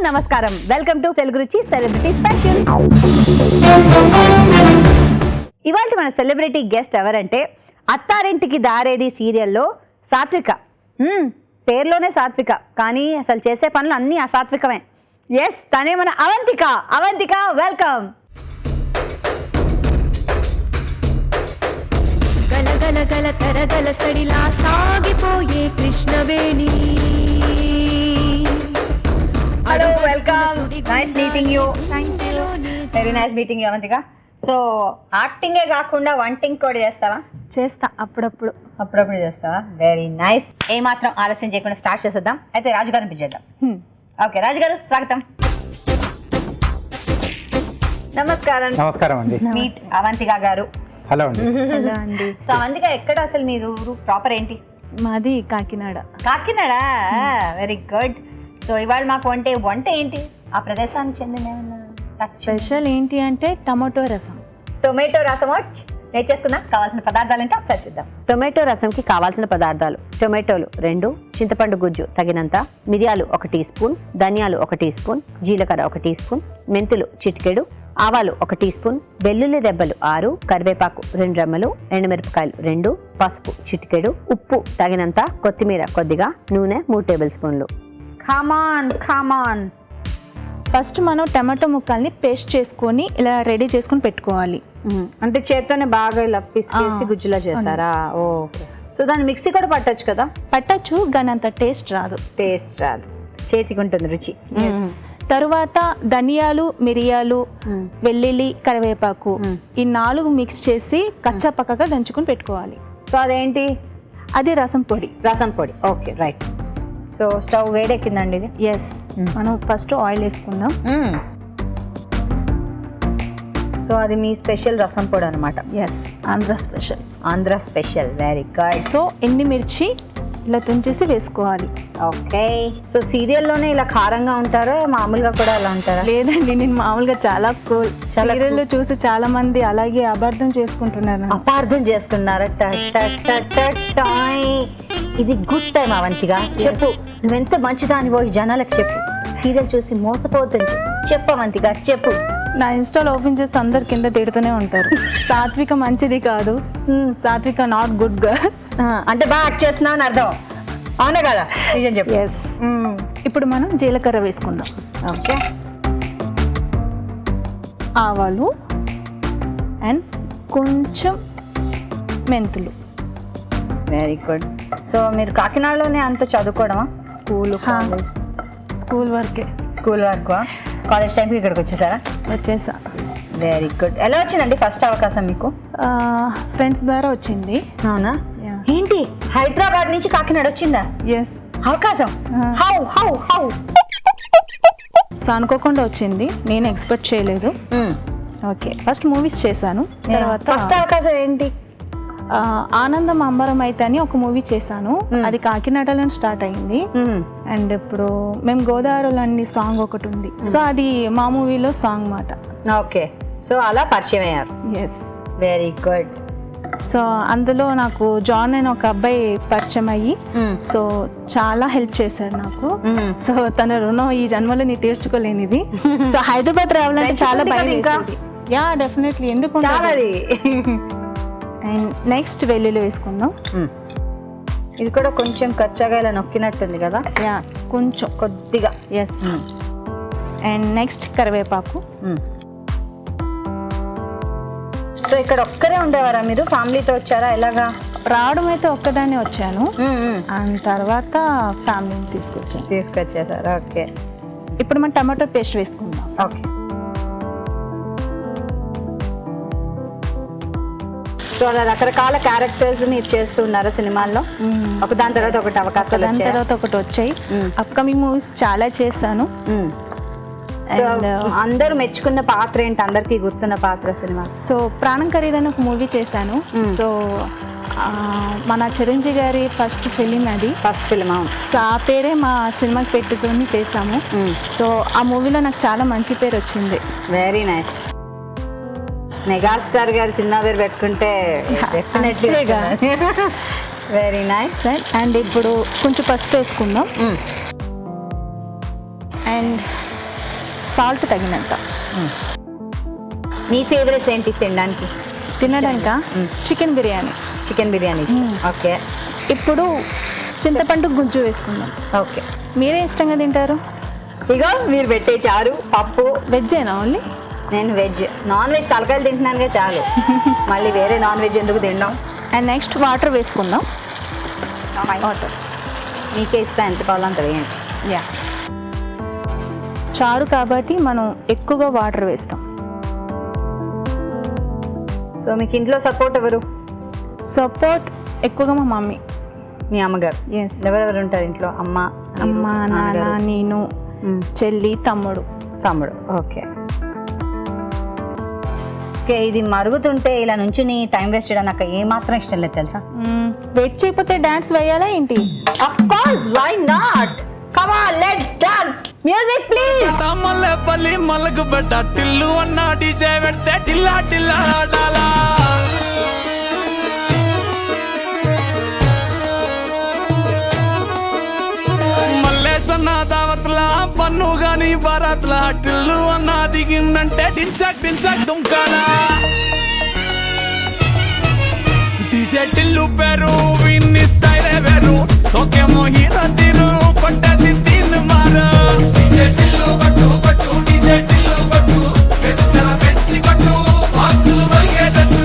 నమస్కారం. Welcome to Telugu రుచి celebrity special. ఇవాళ మన సెలబ్రిటీ గెస్ట్ ఎవరంటే అత్తారింటికి దారేది సీరియల్లో సాత్విక. పేరులోనే సాత్విక, కానీ అసలు చేసే పనులు అన్నీ అసాత్వికమే. ఎస్, తనే మన అవంతిక. అవంతిక, వెల్కమ్. గల గల తరగల సడిలా సాగిపోయే Krishnaveni. Hello, welcome. Nice meeting you. Very nice meeting you Avantika. So యాక్టింగే కాకుండా వంటింగ్ కూడా చేస్తావా? చేస్తా, అప్పుడప్పుడు చేస్తావా? Very nice. ఏమాత్రం ఆలస్యం చేయకుండా స్టార్ట్ చేసేద్దాం. అయితే రాజుగారిని పిలిచేద్దాం. ఓకే, రాజుగారు స్వాగతం. నమస్కారం. నమస్కారం అండి. మీట్ అవంతిక గారు. హలో అండి. హలో అండి. సో అవంతిక, ఎక్కడ అసలు మీరు ప్రాపర్ ఏంటి? మాది Kakinada. Kakinada. Very good. So ఇవాళ మాకు వంట ఏంటి? ఆ ప్రదేశానికి చెందిన స్పెషల్ ఏంటి అంటే టమాటో రసం. టొమాటో రసం నేర్చేసుకుందాం. కావాల్సిన పదార్థాలు అంటే ఒకసారి చూద్దాం. టొమాటో రసంకి కావాల్సిన పదార్థాలు: టొమాటోలు 2, చింతపండు గుజ్జు తగినంత, మిరియాలు 1 టీ స్పూన్, ధనియాలు 1 టీ స్పూన్, జీలకర్ర 1 టీ స్పూన్, మెంతులు చిటికెడు, ఆవాలు 1 టీ స్పూన్, వెల్లుల్లి రెబ్బలు 6, కరివేపాకు 2 రెమ్మలు, ఎండుమిరపకాయలు 2, పసుపు చిటికెడు, ఉప్పు తగినంత, కొత్తిమీర కొద్దిగా, నూనె 3 టేబుల్ స్పూన్లు. ఖామాన్. ఫస్ట్ మనం టమాటో ముక్కల్ని పేస్ట్ చేసుకొని ఇలా రెడీ చేసుకొని పెట్టుకోవాలి. అంటే చేత్తోనే బాగా ఇలా పిసికేసి గుజ్జులా చేస్తారా? ఓకే. సో దాన్ని మిక్సీ కూడా పట్టొచ్చు కదా? పట్టచ్చు, కానీ అంత టేస్ట్ రాదు. చేతికి ఉంటుంది రుచి. తరువాత ధనియాలు, మిరియాలు, వెల్లుల్లి, కరివేపాకు ఈ 4 మిక్స్ చేసి కచ్చా పక్కగా దంచుకొని పెట్టుకోవాలి. సో అదేంటి? అది రసం పొడి. Okay, right. సో స్టవ్ వేడెక్కిందండి ఇది. ఎస్, మనం ఫస్ట్ ఆయిల్ వేసుకుందాం. సో అది మీ స్పెషల్ రసం పొడి అనమాట? Yes, Andhra special. Very good. So ఎండుమిర్చి ఇలా తుంచేసి వేసుకోవాలి. ఓకే. సో సీరియల్లోనే ఇలా కారంగా ఉంటారా, మామూలుగా కూడా అలా ఉంటారా? లేదండి, నేను మామూలుగా చాలా కూల్. సీరియల్లో చూసి చాలా మంది అలాగే అపార్థం చేసుకుంటున్నారు. ఇది గుడ్ టైం అవంతిగా. చెప్పు, నువ్వెంత మంచిదానివో ఈ జనాలకు చెప్పు. సీరియల్ చూసి మోసపోతుంది చెప్పు అవంతిగా, చెప్పు. నా ఇన్స్టాల్ ఓపెన్ చేస్తే అందరు కింద తిడుతూనే ఉంటారు. సాత్విక మంచిది కాదు, సాత్విక నాట్ గుడ్ గర్ల్. అంటే బాగా యాక్ట్ చేస్తున్నావు అని అర్థం, అవునా కదా? నిజం చెప్పు. ఎస్. ఇప్పుడు మనం జీలకర్ర వేసుకుందాం. ఓకే. ఆవాలు అండ్ కొంచెం మెంతులు. Very good. సో మీరు కాకినాడలోనే అంత చదువుకోవడమా? స్కూల్ వర్కే. కాలేజ్ టైంకి ఇక్కడికి వచ్చేసా. Very good. ఎలా వచ్చిందండి ఫస్ట్ అవకాశం మీకు? ఫ్రెండ్స్ ద్వారా వచ్చింది. అవునా? ఏంటి, హైదరాబాద్ నుంచి కాకినాడ వచ్చిందా? ఎస్. అవకాశం? హౌ? సో అనుకోకుండా వచ్చింది, నేను ఎక్స్పెక్ట్ చేయలేదు. ఓకే, ఫస్ట్ మూవీస్ చేశాను. తర్వాత ఫస్ట్ అవకాశం ఏంటి? ఆనందం అంబరం అయితే అని ఒక మూవీ చేశాను. అది కాకినాడలో స్టార్ట్ అయింది. అండ్ ఇప్పుడు మేము గోదావరిలో సాంగ్ ఒకటి ఉంది, సో అది మా మూవీలో సాంగ్ మాట. ఓకే. సో అలా పరిచయం అయ్యారు. ఎస్. Very good. సో అందులో నాకు జాన్ అని ఒక అబ్బాయి పరిచయం అయ్యి, సో చాలా హెల్ప్ చేశాడు నాకు. సో తన రుణం ఈ జన్మలో నీ తీర్చుకోలేనిది. సో హైదరాబాద్ రావాలంటే చాలా భయం వేసేది. Yeah, definitely. ఎందుకు? అండ్ నెక్స్ట్ వెల్లుల్లి వేసుకుందాం. ఇది కూడా కొంచెం కచ్చగా ఇలా నొక్కినట్టుంది కదా? యా, కొంచెం కొద్దిగా. ఎస్. అండ్ నెక్స్ట్ కరివేపాకు. సో ఇక్కడ ఒక్కరే ఉండేవారా మీరు? ఫ్యామిలీతో వచ్చారా? ఎలాగా? రావడం అయితే ఒక్కదాన్ని వచ్చాను, అండ్ తర్వాత ఫ్యామిలీని తీసుకొచ్చేసారు. ఓకే. ఇప్పుడు మనం టమాటో పేస్ట్ వేసుకుందాం. ఓకే. సో అలా రకరకాల క్యారెక్టర్స్ మీరు చేస్తున్నారా సినిమాల్లో? ఒక దాని తర్వాత ఒకటి అవకాశాలు వచ్చాయి. అప్కమింగ్ మూవీస్ చాలా చేశాను. అందరూ మెచ్చుకున్న పాత్ర ఏంటి? అందరికి గుర్తున్న పాత్ర సినిమా? సో ప్రాణం ఖరీదైన ఒక మూవీ చేశాను. సో మన చిరంజీవి గారి ఫస్ట్ ఫిలిం అది. First film. సో ఆ పేరే మా సినిమాకి పెట్టుకొని చేశాము. సో ఆ మూవీలో నాకు చాలా మంచి పేరు వచ్చింది. Very nice. మెగాస్టార్ గారి సినిమా పేరు పెట్టుకుంటే డెఫినెట్లీ. Very nice. అండ్ ఇప్పుడు కొంచెం పసుపు వేసుకుందాం. అండ్ సాల్ట్ తగినంత. మీ ఫేవరెట్స్ ఏంటి తినడానికి? తినడానిక chicken biryani. Chicken biryani okay. ఇప్పుడు చింతపండు గుజ్జు వేసుకుందాం. ఓకే. మీరే ఇష్టంగా తింటారు? ఇగో మీరు పెట్టే చారు పప్పు. వెజ్జేనా ఓన్లీ? నేను వెజ్. నాన్ వెజ్ తలకాయలు తింటున్నానుగా చాలు, మళ్ళీ వేరే నాన్ వెజ్ ఎందుకు తినడం. అండ్ నెక్స్ట్ వాటర్ వేసుకుందాం. వాటర్ మీకే ఇస్తా, ఎంత కావాలో అంత వేయండి. యా, చారు కాబట్టి మనం ఎక్కువగా వాటర్ వేస్తాం. సో మీకు ఇంట్లో సపోర్ట్ ఎవరు? సపోర్ట్ ఎక్కువగా మా మమ్మీ. మీ అమ్మగారు? ఎస్. ఎవరెవరు ఉంటారు ఇంట్లో? అమ్మ, అమ్మ, నాన్న, నేను, చెల్లి, తమ్ముడు. తమ్ముడు. Okay okay. ఇది మరుగుతుంటే ఇలా నుంచి టైం వేస్ట్ చేయడం నాకు ఏమాత్రం ఇష్టం లేదు తెలుసా. వెయిట్ చేయకపోతే డాన్స్ వేయాలా ఏంటి? Of course, why not? Come on, let's dance. Music please. మల్లెపల్లి మల్లకు బెట్ట టిల్లు అన్న డీజే పెడితే టిల్లా టిల్లా ఆడాలా. మల్లేసన్న దావత్ల పన్ను గాని బారాత్ల టిల్లు అన్న దిగిందంటే డించక్ డించక్ దుంకాలా. డీజే టిల్లు పేరు విన్ని స్టైల్ వేరు, సోకేమో హీరో తీరు పట్టది తిన్ మారు. డీజే టిల్లు కొట్టు కొట్టు, డీజే టిల్లు కొట్టు, వెచ్చల పెంచి కొట్టు, బాక్సులు వలిగేటట్టు.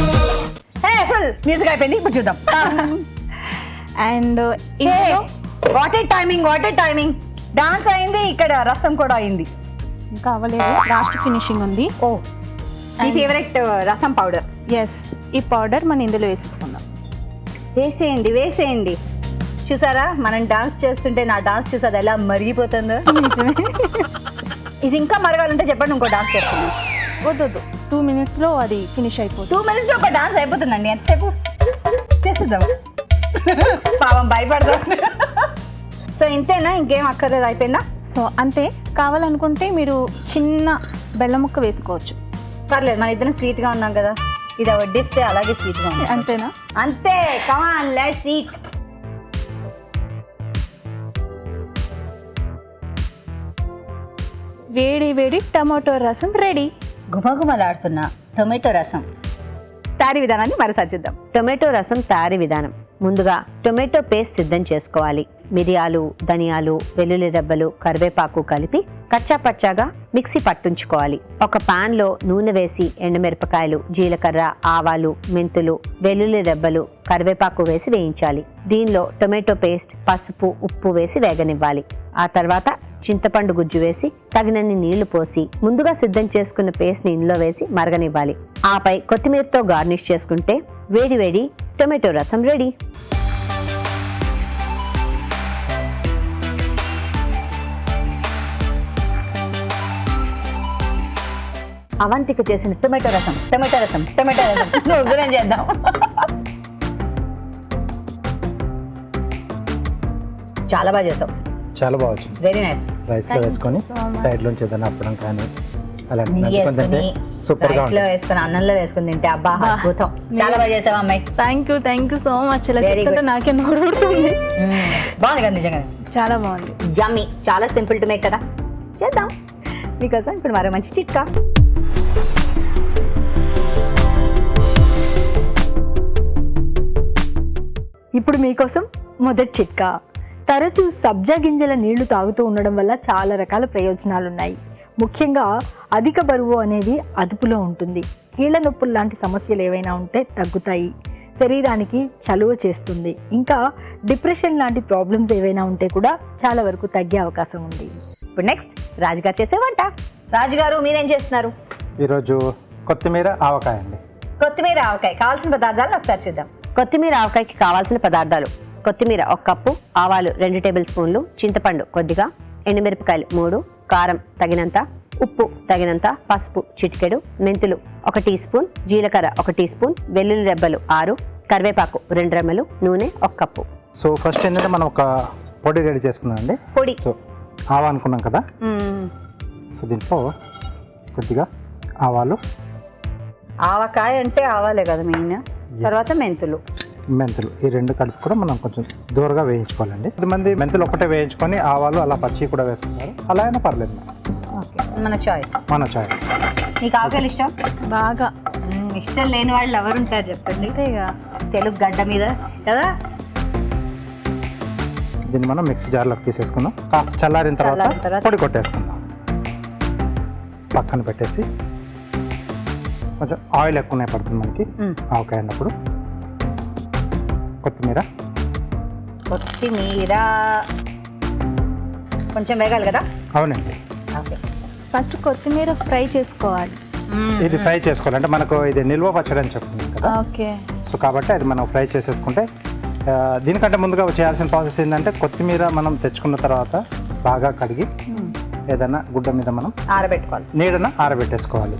హే ఫుల్ మ్యూజిక్ అయిపోయింది, ఇప్పుడు చూద్దాం. And what a timing, what a timing. Dance అయింది, ఇక్కడ రసం కూడా అయింది. ఇంకా అవ్వలేదు, లాస్ట్ ఫినిషింగ్ ఉంది. ఓ, మీ ఫేవరెట్ రసం పౌడర్. ఎస్, ఈ పౌడర్ మనం ఇందులో వేసేసుకుందాం. వేసేయండి వేసేయండి. చూసారా మనం డాన్స్ చేస్తుంటే నా డాన్స్ చూసారు ఎలా మరిగిపోతుందో. ఇది ఇంకా మరగాలంటే చెప్పండి, ఇంకో డాన్స్ చేస్తున్నాం. వద్దు, 2 minutesలో అది ఫినిష్ అయిపోతుంది. 2 minutesలో ఒక డాన్స్ అయిపోతుందండి. ఎంతసేపు చేసేద్దాం. పాపం భయపడదాం. సో ఇంతేనా, ఇంకేం అక్కర్లేదు, అయిపోయిందా? సో అంతే. కావాలనుకుంటే మీరు చిన్న బెల్లం ముక్క వేసుకోవచ్చు. పర్లేదు, మన ఇద్దరం స్వీట్గా ఉన్నాం కదా, ఇది వడ్డిస్తే అలాగే స్వీట్గా ఉంది. అంతేనా? అంతే. Come on, let's eat. వేడి వేడి టమాటో రసం రెడీ. గుమగుమలాడుతున్న టొమాటో రసం తయారీ విధానాన్ని మరోసారి చూద్దాం. టొమాటో రసం తయారీ విధానం. ముందుగా టొమాటో పేస్ట్ సిద్ధం చేసుకోవాలి. మిరియాలు, ధనియాలు, వెల్లుల్లి రెబ్బలు, కరివేపాకు కలిపి కచ్చా పచ్చాగా మిక్సీ పట్టించుకోవాలి. ఒక పాన్ లో నూనె వేసి ఎండుమిరపకాయలు, జీలకర్ర, ఆవాలు, మెంతులు, వెల్లుల్లి రెబ్బలు, కరివేపాకు వేసి వేయించాలి. దీనిలో టొమాటో పేస్ట్, పసుపు, ఉప్పు వేసి వేగనివ్వాలి. ఆ తర్వాత చింతపండు గుజ్జు వేసి తగినన్ని నీళ్లు పోసి ముందుగా సిద్ధం చేసుకున్న పేస్ట్ ని ఇందులో వేసి మరగనివ్వాలి. ఆపై కొత్తిమీరతో గార్నిష్ చేసుకుంటే వేడి వేడి టొమాటో రసం రెడీ. అవంతిక చేసిన టొమాటో రసం, టొమాటో రసం, టొమాటో రసం ముగ్గురం చేద్దాం. చాలా బాగా చేసావు. చాలా బాగా వచ్చింది. Very nice. రైస్ లో వేసుకొని సైడ్ లోంచి ఏదైనా అప్పడం కానీ అలాంటి సూపర్ గా ఉంటుంది. వేసుకుని అన్నంలో వేసుకుని తింటే అబ్బా అద్భుతం. చాలా బాగా చేసావు అమ్మాయి. Thank you so much. ఇలా Very చెప్తుంటే good. నాకే నోరు ఊరుతుంది. బాగుంది కదా నిజంగా. చాలా బాగుంది. యమ్మీ. చాలా సింపుల్ టు మేక్ కదా. చేద్దాం మీకోసం ఇప్పుడు మరో మంచి చిట్కా. ఇప్పుడు మీకోసం మొదటి చిట్కా. తరచూ సబ్జా గింజల నీళ్లు తాగుతూ ఉండడం వల్ల చాలా రకాల ప్రయోజనాలు ఉన్నాయి. ముఖ్యంగా అధిక బరువు అనేది అదుపులో ఉంటుంది. కీళ్ళ నొప్పులు లాంటి సమస్యలు ఏవైనా ఉంటే తగ్గుతాయి. శరీరానికి చలువ చేస్తుంది. ఇంకా డిప్రెషన్ లాంటి ప్రాబ్లమ్స్ ఏవైనా ఉంటే కూడా చాలా వరకు తగ్గే అవకాశం ఉంది. ఇప్పుడు నెక్స్ట్ రాజుగారు చేసే వంట. రాజుగారు మీరేం చేస్తున్నారు? ఈరోజు కొత్తిమీర ఆవకాయ అండి. కొత్తిమీర ఆవకాయ కావాల్సిన పదార్థాలు ఒకసారి చూద్దాం. కొత్తిమీర ఆవకాయకి కావాల్సిన పదార్థాలు: కొత్తిమీర 1 కప్పు, ఆవాలు 2 టేబుల్ స్పూన్లు, చింతపండు కొద్దిగా, ఎండుమిరపకాయలు 3, కారం తగినంత, ఉప్పు తగినంత, పసుపు చిటికెడు, మెంతులు 1 టీ స్పూన్, జీలకర్ర 1 టీ స్పూన్, వెల్లుల్లి రెబ్బలు 6, కరివేపాకు 2 రెమ్మలు, నూనె 1 కప్పు. సో ఫస్ట్ ఏంటంటే మనం ఒక పొడి రెడీ చేసుకున్నాం అండి. పొడి. సో ఆవా అనుకున్నాం కదా, సో దీంట్లో కొద్దిగా ఆవాలు, ఆవకాయ అంటే ఆవాలే కదా మెయిన్, తర్వాత మెంతులు, ఈ 2 కలిపి కూడా మనం కొంచెం దూరగా వేయించుకోవాలండి. కొద్దిమంది మెంతులు ఒకటే వేయించుకొని ఆవాలు అలా పచ్చి కూడా వేస్తున్నారు, అలా అయినా పర్లేదు. ఓకే. మన చాయిస్. మన చాయిస్. నీకు ఆవకాయలు ఇష్టం? బాగా. ఇష్టం లేని వాళ్ళు ఎవరు ఉంటారు చెప్పండి? అంతేగా. తెలుగు గడ్డ మీద కదా. దీన్ని మనం మిక్సీ జార్లోకి తీసేసుకుందాం. కాస్త చల్లారిన తర్వాత పొడి కొట్టేసుకుందాం. పక్కన పెట్టేసి కొంచెం ఆయిల్ ఎక్కువనే పడుతుంది మనకి ఆవకాయ అన్నప్పుడు. కొత్తిమీర కొంచెం వేగాలి కదా. అవునండి. ఓకే, ఫస్ట్ కొత్తిమీర ఫ్రై చేసుకోవాలి. ఇది ఫ్రై చేసుకోవాలంటే మనకు ఇది నిల్వ పచ్చడి అని చెప్తున్నాం కదా. ఓకే. సో కాబట్టి అది మనం ఫ్రై చేసేసుకుంటే దీనికంటే ముందుగా చేయాల్సిన ప్రాసెస్ ఏంటంటే కొత్తిమీర మనం తెచ్చుకున్న తర్వాత బాగా కడిగి ఏదైనా గుడ్డ మీద మనం ఆరబెట్టుకోవాలి, నీడన ఆరబెట్టేసుకోవాలి.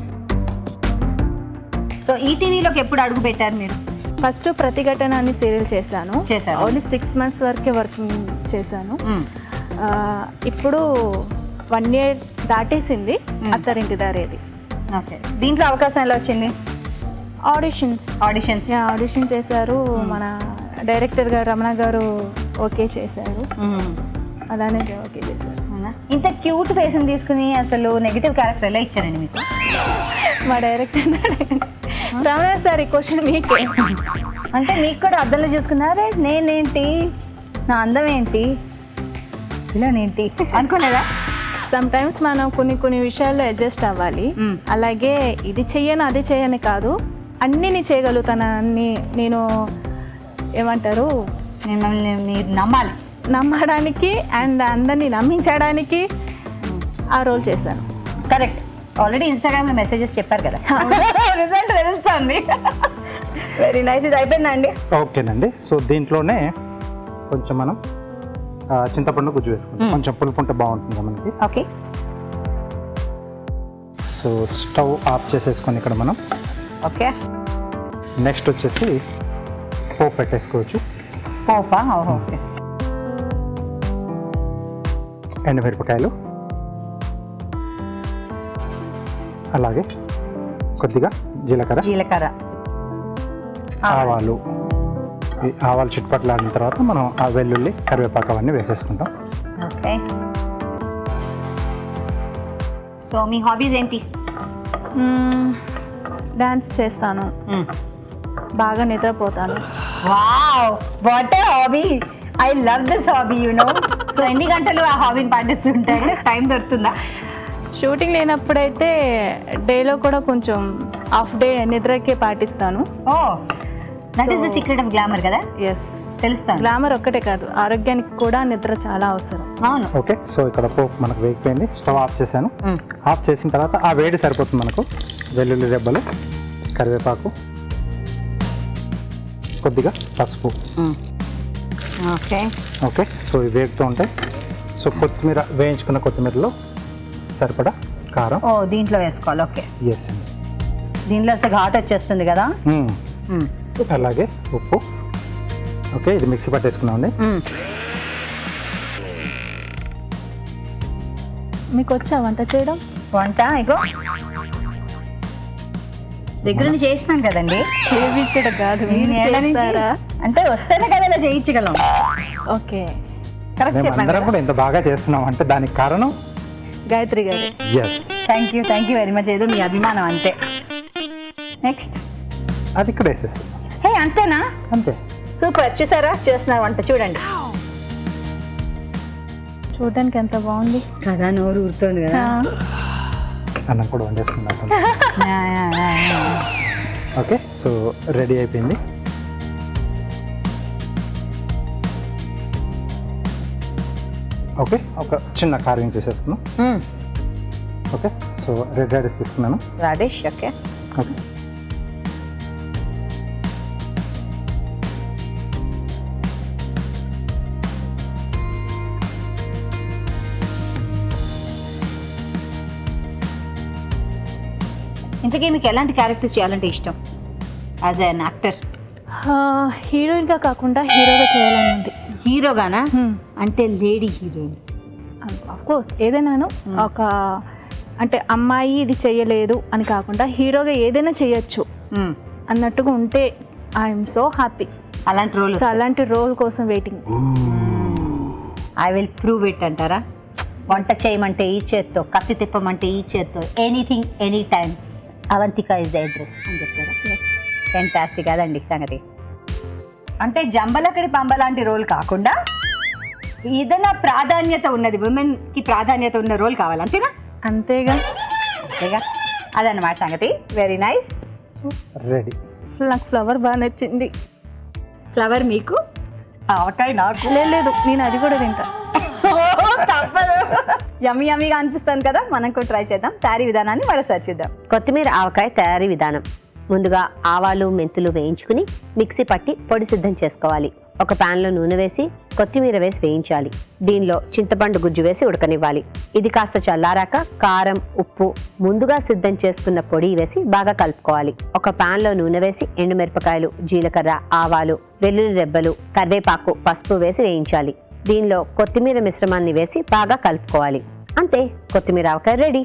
సో ఈటీవీలోకి ఎప్పుడు అడుగు పెట్టారు మీరు? ఫస్ట్ ప్రతిఘటన అని సీరియల్ చేశాను. ఓన్లీ 6 months వరకే వర్కింగ్ చేశాను. ఇప్పుడు 1 year దాటేసింది అత్తారింటి దారేది. ఓకే, దీంట్లో అవకాశం ఎలా వచ్చింది? ఆడిషన్స్ ఆడిషన్ చేశారు. మన డైరెక్టర్ గారు రమణ గారు ఓకే చేశారు. అలానే ఓకే చేశారు. ఇంత క్యూట్ ఫేస్ తీసుకుని అసలు నెగిటివ్ క్యారెక్టర్ ఎలా ఇచ్చారండి మీకు? మా డైరెక్టర్ రమణ సార్ ఈ క్వశ్చన్ మీకే. అంటే మీకు కూడా అద్దంలో చూసుకున్నారే నేనేంటి, నా అందం ఏంటి, ఇలానేంటి అనుకోలేదా? సమ్ టైమ్స్ మనం కొన్ని విషయాల్లో అడ్జస్ట్ అవ్వాలి. అలాగే ఇది చెయ్యను అది చెయ్యని కాదు, అన్నీ నేను చేయగలుగుతానని నేను ఏమంటారు మిమ్మల్ని మీరు నమ్మాలి, నమ్మడానికి అండ్ అందరినీ నమ్మించడానికి ఆ రోల్ చేశాను. కరెక్ట్. ఆల్రెడీ ఇన్స్టాగ్రామ్లో మెసేజెస్ చెప్పారు కదా, రిజల్ట్ తెలుస్తుంది. Very nice. ఇది అయిపోయిందా అండి? ఓకేనండి. సో దీంట్లోనే కొంచెం మనం చింతపండు గుజ్జు వేసుకుంటాం. కొంచెం పులుపు ఉంటే బాగుంటుంది మనకి. ఓకే. సో స్టవ్ ఆఫ్ చేసేసుకొని ఇక్కడ మనం ఓకే నెక్స్ట్ వచ్చేసి పోపు పెట్టేసుకోవచ్చు. పోపా? ఓకే. ఎండుమిరపకాయలు, అలాగే కొద్దిగా జీలకర్ర, ఆవాలు. ఈ ఆవాలు చిట్పట్లాడిన తర్వాత మనం ఆ వెల్లుల్లి, కరివేపాకు అవన్నీ వేసేసుకుంటాం. ఓకే. సో మీ హాబీస్ ఏంటి? డాన్స్ చేస్తాను, బాగా నిద్రపోతాను. Wow, what a hobby! I love this hobby, you know. So ఎన్ని గంటలు ఆ హాబీని పాటిస్తుంటారు? టైం దొరుకుతుందా? షూటింగ్ లేనప్పుడైతే డేలో కూడా కొంచెం హాఫ్ డే నిద్రకే పాటిస్తాను. Oh, that is the secret of glamour కదా. ఎస్, తెలుస్తాను. గ్లామర్ ఒక్కటే కాదు, ఆరోగ్యానికి కూడా నిద్ర చాలా అవసరం. అవును. ఓకే. సో ఇక్కడ పోపు మనకు వేగిపోయింది. స్టవ్ ఆఫ్ చేశాను. ఆఫ్ చేసిన తర్వాత ఆ వేడి సరిపోతుంది మనకు. వెల్లుల్లి రెబ్బలు, కరివేపాకు, కొద్దిగా పసుపు. ఓకే. ఓకే. సో ఇవి వేగుతూ ఉంటాయి. సో కొత్తిమీర, వేయించుకున్న కొత్తిమీరలో సరిపడా కారం. ఓ, దీంట్లో వేసుకోవాలి. ఓకే. ఎస్ అండి. దీంట్లో వస్తే ఘాట్ వచ్చేస్తుంది కదా. అలాగే ఉప్పు. ఓకే, ఇది మిక్సీ పట్టేసుకున్నామండి. మీకు వచ్చా వంట చేయడం? వంట ఇగో దగ్గర నుంచి చేస్తున్నాను కదండి. చేయించడం కాదు, మీరు చేస్తారా? అంటే వస్తేనే కదా ఇలా చేయించగలం. ఓకే, కరెక్ట్ మేము చెప్పాను. అందరం కూడా ఇంత బాగా చేస్తున్నాం అంటే దానికి కారణం గాయత్రి గారు. Yes. Thank you very much. ఏదో మీ అభిమానం అంతే. నెక్స్ట్ అది ఇక్కడ వేసేస్తాం. హే, అంతేనా? అంతే. సూపర్. చూసారా, చేస్తున్నారు వంట చూడండి. చూడడానికి ఎంత బాగుంది కదా, నోరు ఊరుతుంది కదా. అన్నం కూడా వండేసుకున్నాం. ఓకే. సో రెడీ అయిపోయింది. ఓకే, ఒక చిన్న కార్వింగ్ చేసేసుకున్నాం. ఓకే. సో రెడ్ రాడిష్ తీసుకున్నాను. రాడిష్. ఓకే. ఓకే. ఇంతకీ మీకు ఎలాంటి క్యారెక్టర్స్ చేయాలంటే ఇష్టం యాజ్ అన్ యాక్టర్? హీరోయిన్గా కాకుండా హీరోగా చేయాలని ఉంది. హీరోగానా? అంటే లేడీ హీరోయిన్. ఆఫ్ కోర్స్ ఏదైనాను ఒక అంటే అమ్మాయి ఇది చేయలేదు అని కాకుండా హీరోగా ఏదైనా చేయొచ్చు అన్నట్టుగా ఉంటే ఐఎమ్ సో హ్యాపీ. అలాంటి రోల్, అలాంటి రోల్ కోసం waiting. I will prove it అంటారా? వంట చేయమంటే ఈ చేత్తో, కత్తి తిప్పమంటే ఈ చేత్తో, anything any time Avantika is the address అని చెప్తారా? ఫెంటాస్టిక్ అదండి సంగతి. అంటే జంబలకడి పంబ లాంటి రోల్ కాకుండా ఏదైనా ప్రాధాన్యత ఉన్నది, ఉమెన్కి ప్రాధాన్యత ఉన్న రోల్ కావాలి, అంతేనా? అంతేగా. అదన్నమాట సంగతి. Very nice. రెడీ. నాకు ఫ్లవర్ బాగా నచ్చింది. ఫ్లవర్ మీకు, ఆవకాయ నాకు. లేదు, నేను అది కూడా తింటా. తప్పదు. యమ్మీ యమ్మీగా అనిపిస్తాను కదా. మనం కూడా ట్రై చేద్దాం. తయారీ విధానాన్ని మరోసారి చూద్దాం. కొత్తిమీర ఆవకాయ తయారీ విధానం. ముందుగా ఆవాలు మెంతులు వేయించుకుని మిక్సీ పట్టి పొడి సిద్ధం చేసుకోవాలి. ఒక ప్యాన్లో నూనె వేసి కొత్తిమీర వేసి వేయించాలి. దీనిలో చింతపండు గుజ్జు వేసి ఉడకనివ్వాలి. ఇది కాస్త చల్లారాక కారం, ఉప్పు, ముందుగా సిద్ధం చేసుకున్న పొడి వేసి బాగా కలుపుకోవాలి. ఒక ప్యాన్లో నూనె వేసి ఎండుమిరపకాయలు, జీలకర్ర, ఆవాలు, వెల్లుల్లి రెబ్బలు, కరివేపాకు, పసుపు వేసి వేయించాలి. దీనిలో కొత్తిమీర మిశ్రమాన్ని వేసి బాగా కలుపుకోవాలి. అంతే, కొత్తిమీర ఆవకాయ రెడీ.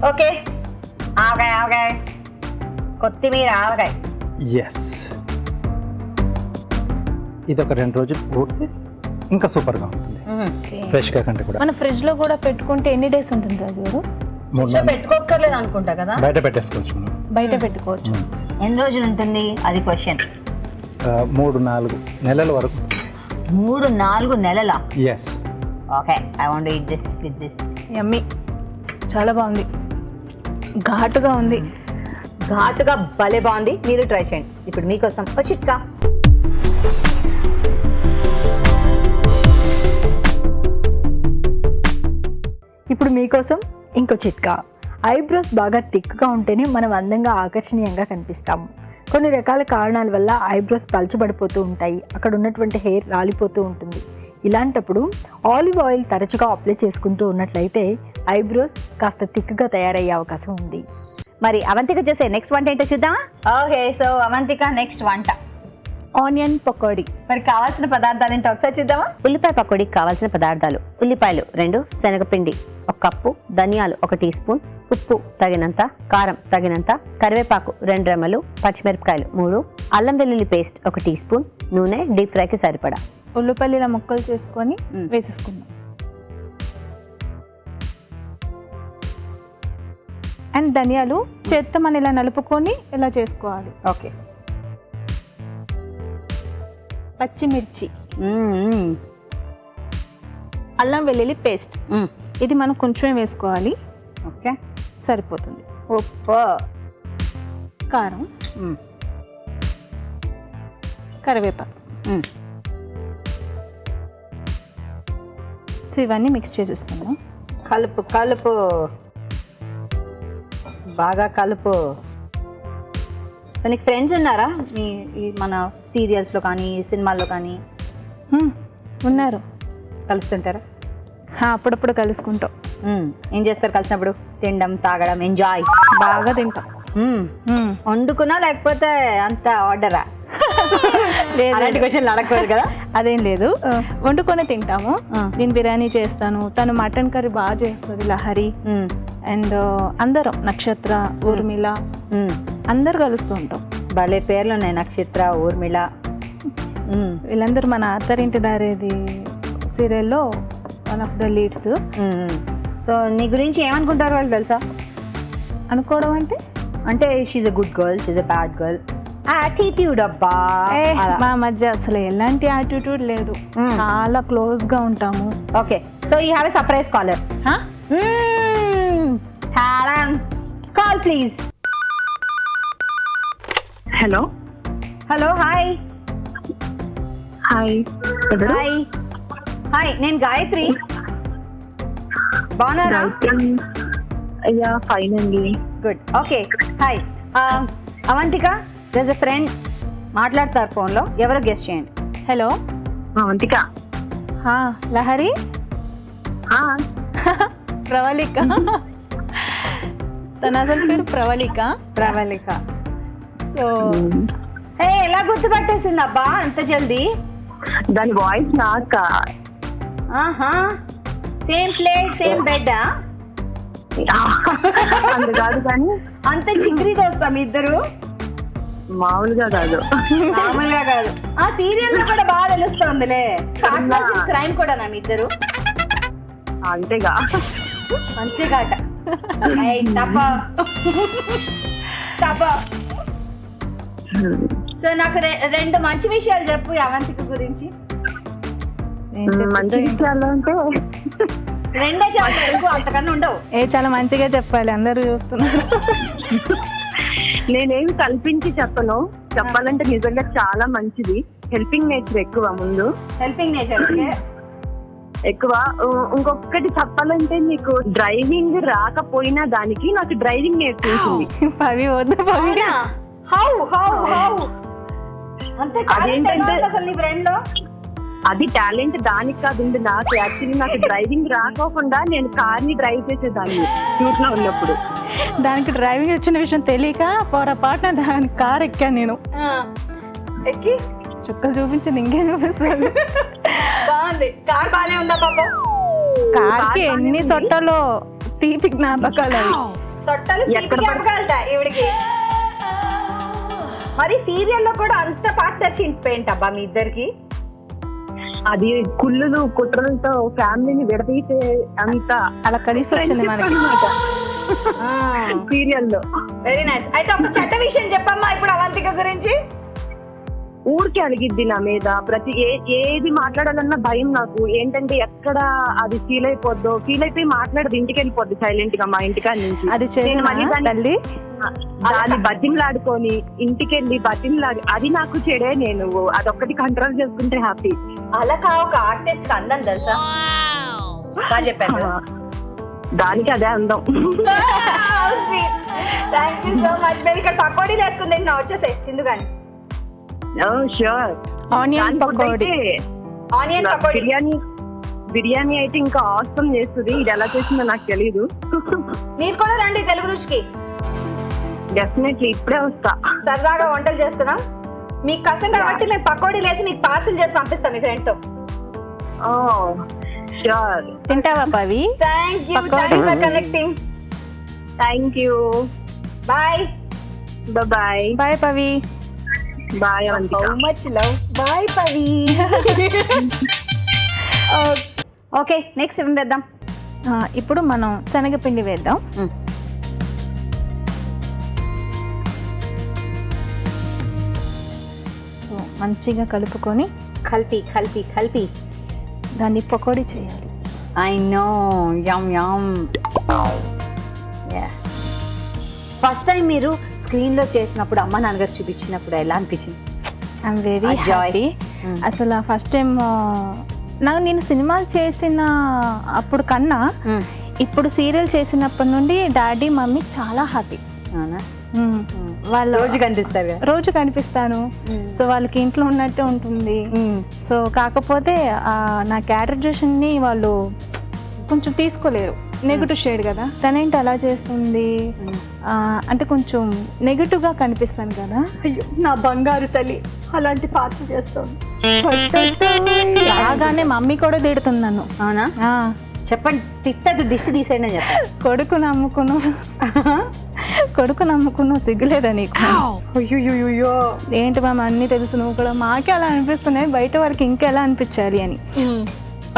ఓకే, ఆవకాయ ఆవకాయ, కొత్తిమీర ఆవకాయ. ఎస్, ఇది ఒక 2 రోజులు ఊరితే ఇంకా సూపర్గా ఉంటుంది. ఫ్రెష్గా కంటే కూడా. మన ఫ్రిడ్జ్ లో కూడా పెట్టుకుంటే ఎన్ని డేస్ ఉంటుంది రాజు గారు? 3 పెట్టుకోక్కర్లేదు అనుకుంటా కదా, బయట పెట్టేసుకోవచ్చు మనం. బయట పెట్టుకోవచ్చు. ఎన్ని రోజులు ఉంటుంది అది క్వశ్చన్. 3-4 నెలల వరకు. 3-4 నెలల. Yes. Okay, I want to eat this with this. Yummy, చాలా బాగుంది. ఘాటుగా ఉంది. ఘాటుగా భలే బాగుంది. మీరు ట్రై చేయండి. ఇప్పుడు మీకోసం ఒక చిట్కా. ఇప్పుడు మీకోసం ఇంకో చిట్కా. ఐబ్రోస్ బాగా థిక్గా ఉంటేనే మనం అందంగా ఆకర్షణీయంగా కనిపిస్తాము. కొన్ని రకాల కారణాల వల్ల ఐబ్రోస్ పలచబడిపోతూ ఉంటాయి. అక్కడ ఉన్నటువంటి హెయిర్ రాలిపోతూ ఉంటుంది. ఇలాంటప్పుడు ఆలివ్ ఆయిల్ తరచుగా అప్లై చేసుకుంటూ ఉన్నట్లయితే ఐబ్రోస్ కాస్త థిక్గా తయారయ్యే అవకాశం ఉంది. మరి అవంతిక చేసే నెక్స్ట్ వంట ఏంటో చూద్దామా? ఓకే, సో అవంతిక నెక్స్ట్ వంట ఆనియన్ పకోడీ. మరి కావాల్సిన పదార్థాలు ఏంటో ఒకసారి చూద్దామా? ఉల్లిపాయ పకోడీకి కావాల్సిన పదార్థాలు: ఉల్లిపాయలు 2, శనగపిండి 1 కప్పు, ధనియాలు 1 టీ స్పూన్, ఉప్పు తగినంత, కారం తగినంత, కరివేపాకు 2 రెమ్మలు, పచ్చిమిరపకాయలు 3, అల్లం వెల్లుల్లి పేస్ట్ 1 టీ స్పూన్, నూనె డీప్ ఫ్రైకి సరిపడా. ఉల్లిపల్లిల ముక్కలు చేసుకొని వేసేసుకుందాం. అండ్ ధనియాలు చేత్తో మనం ఇలా నలుపుకొని ఇలా చేసుకోవాలి. ఓకే. పచ్చిమిర్చి, అల్లం వెల్లుల్లి పేస్ట్, ఇది మనం కొంచెం వేసుకోవాలి. ఓకే, సరిపోతుంది. ఉప్పు, కారం, కరివేపాకు. సో ఇవన్నీ మిక్స్ చేసేసుకుందాం. కలుపు కలుపు, బాగా కలుపు. నీకు ఫ్రెండ్స్ ఉన్నారా ఈ మన సీరియల్స్లో కానీ సినిమాల్లో కానీ? ఉన్నారు. కలుస్తుంటారా? అప్పుడప్పుడు కలుసుకుంటాం. ఏం చేస్తారు కలిసినప్పుడు? తినడం, తాగడం, ఎంజాయ్. బాగా తింటాం. వండుకున్నా లేకపోతే అంత ఆర్డరా? అలాంటి క్వశ్చన్లు అడగకూడదు కదా. అదేం లేదు, వండుకొని తింటాము. నేను బిర్యానీ చేస్తాను, తను మటన్ కర్రీ బాగా చేస్తుంది, లహరి. అండ్ అందరం, నక్షత్ర, ఊర్మిళ, అందరు కలుస్తూ ఉంటాం. భలే పేర్లు ఉన్నాయి, నక్షత్ర, ఊర్మిళ. వీళ్ళందరూ మన అత్తారింటి దారేది సీరియల్లో one of the leads. So నీ గురించి ఏమనుకుంటారు వాళ్ళు తెలుసా? అనుకోవడం అంటే she's a good girl, she's a bad girl, attitude. అబ్బా, మా మధ్య అసలు ఎలాంటి యాటిట్యూడ్ లేదు, చాలా క్లోజ్ గా ఉంటాము. Okay, so you have a surprise caller. Call please. Hello. Hello, hi. Hi. Hi hi, నేను గాయత్రి. బాగున్నారా? అయ్యా, ఫైన్ అండి. Good. Okay, hi. Avantika, there's a friend మాట్లాడతారు ఫోన్లో, ఎవరో గెస్ట్ చేయండి. హలో. అవంతిక. లహరి. ప్రవళిక. తన అసలు పేరు ప్రవళిక. ప్రవళిక. సో ఎలా గుర్తుపట్టేసింది అబ్బా అంత జల్దీ? దాని వాయిస్ నాకా? ఆహా, సేమ్ ప్లేట్ సేమ్ బెడ్. అంత కాదు కానీ అంత చిక్రీ దోస్తా మీ ఇద్దరు? మామూలుగా కాదు. మామూలుగా కాదు. ఆ సీరియల్ లో కూడా బాగా తెలుస్తోందిలే. క్రైమ్ కూడా నా మీ ఇద్దరు అంతేగా. అంతేగాట. సో నాకు రెండు మంచి విషయాలు చెప్పు అవంతిక గురించి. మంచి విషయాలు అంటే రెండే చాలా ఎక్కువ, అంతకన్నా ఉండవు. చాలా మంచిగా చెప్పాలి, అందరూ చూస్తున్నారు. నేనేమి కల్పించి చెప్పను, చెప్పాలంటే నిజంగా చాలా మంచిది. హెల్పింగ్ నేచర్ ఎక్కువ. ముందు హెల్పింగ్ నేచర్ ఎక్కువ. ఇంకొకటి చెప్పాలంటే నీకు డ్రైవింగ్ రాకపోయినా దానికి నాకు డ్రైవింగ్ నేర్పించింది. పవి వద్దు పవి. అదేంటంటే అసలు నీ ఫ్రెండ్ లో అది టాలెంట్ దానికి కాదు, నాకు యాక్చువల్లీ నాకు డ్రైవింగ్ రాకోకుండా నేను కార్ ని డ్రైవ్ చేసేదాన్ని షూట్ లో ఉన్నప్పుడు. దానికి డ్రైవింగ్ వచ్చిన విషయం తెలియక పొరపాటున దానికి కార్ ఎక్కాను నేను. ఎక్కి చుక్కలు చూపించింది, ఇంకేం చూపిస్తుంది. బాగుంది. కార్ బానే ఉందా పాపం? కార్కి ఎన్ని సొట్టలో తీపి జ్ఞాపకాలు అవి. సొట్టలు జ్ఞాపకాలట ఈవిడికి. మరి సీరియల్లో కూడా అంత పార్ట్నర్షిప్ ఏంటబ్బా మీ ఇద్దరికి? అది కుళ్ళులు కుట్రలతో ఫ్యామిలీని విడదీసే అంత అలా కలిసి వచ్చింది మనకి సీరియల్లో. Very nice. అయితే ఒక చెడ్డ విషయం చెప్పమ్మా ఇప్పుడు అవంతిక గురించి. ఊరికి అలిగిద్ది నా మీద. ప్రతి ఏది మాట్లాడాలన్నా భయం నాకు. ఏంటంటే ఎక్కడ అది ఫీల్ అయిపోద్దో, ఫీల్ అయిపోయి మాట్లాడదు, ఇంటికి వెళ్ళిపోద్ది సైలెంట్ గా మా ఇంటికాడ నుంచి. అది తల్లి దాన్ని బతిమలాడుకొని ఇంటికి వెళ్ళి బతిమలాడి, అది నాకు చెడే. నేను అదొక్కటి కంట్రోల్ చేసుకుంటే హ్యాపీ. అలా ఒక ఆర్టిస్ట్ కి అందం తెలుసా? బాగా చెప్పాను. దానికి అదే అందం. Thank you so much. మేము ఇక్కడ పకోడీలు వేసుకుంది నా వచ్చేసే తిందు కానీ. Sure. Onion pakodi. Onion pakodi. Biryani అయితే ఇంకా ఆసమ్ చేస్తుంది. ఇది ఎలా చేసిందో నాకు తెలీదు. మీరు కూడా రండి తెలుగు రుచికి. డెఫినెట్లీ ఇప్పుడే వస్తా. సరదాగా వంటలు చేసుకున్నాం. మీకు కష్టం కాబట్టి మేము పకోడీలు వేసి మీకు పార్సిల్ చేసి పంపిస్తాం మీ ఫ్రెండ్ తో. ష్యూర్. తింటావా Pavi? Thank you. Thanks for connecting. Thank you. Bye. Bye. Bye Pavi. Bye Avantika. How much love. Bye Pavi. Okay next ఏం వేద్దాం? ఇప్పుడు మనం శనగపిండి వేద్దాం. సో మంచిగా కలుపుకొని కలిపి దాన్ని పకోడీ చేయాలి. I know. Yum yum. First time మీరు స్క్రీన్ లో చేసినప్పుడు అమ్మ నాన్నగారు చూపించినప్పుడు ఎలా అనిపించింది? I'm very happy. అసలు ఫస్ట్ టైం నేను సినిమాలు చేసిన అప్పుడు కన్నా ఇప్పుడు సీరియల్ చేసినప్పటి నుండి డాడీ మమ్మీ చాలా హ్యాపీ. వాళ్ళు రోజు కనిపిస్తాను. సో వాళ్ళకి ఇంట్లో ఉన్నట్టే ఉంటుంది. సో కాకపోతే నా క్యారెక్టరైజేషన్ ని వాళ్ళు కొంచెం తీసుకోలేరు. నెగిటివ్ షేడ్ కదా, తనేంటి అలా చేస్తుంది అంటే కొంచెం నెగిటివ్ గా కనిపిస్తాను కదా. అయ్యో నా బంగారు తల్లి అలాంటి పాత్ర చేస్తుంది. రాగానే మమ్మీ కూడా తిడుతుంది నన్ను. అవునా? చెప్పండి. తిట్టదు, దిష్టి తీసేయండి అని చెప్పండి. కొడుకు నమ్ముకున్నావు సిగ్గులేదా నీకు? అయ్యో ఏంటి మామ అన్ని తెలుసు, నువ్వు కూడా మాకే అలా అనిపిస్తున్నాయి, బయట వారికి ఇంకెలా అనిపించాలి అని.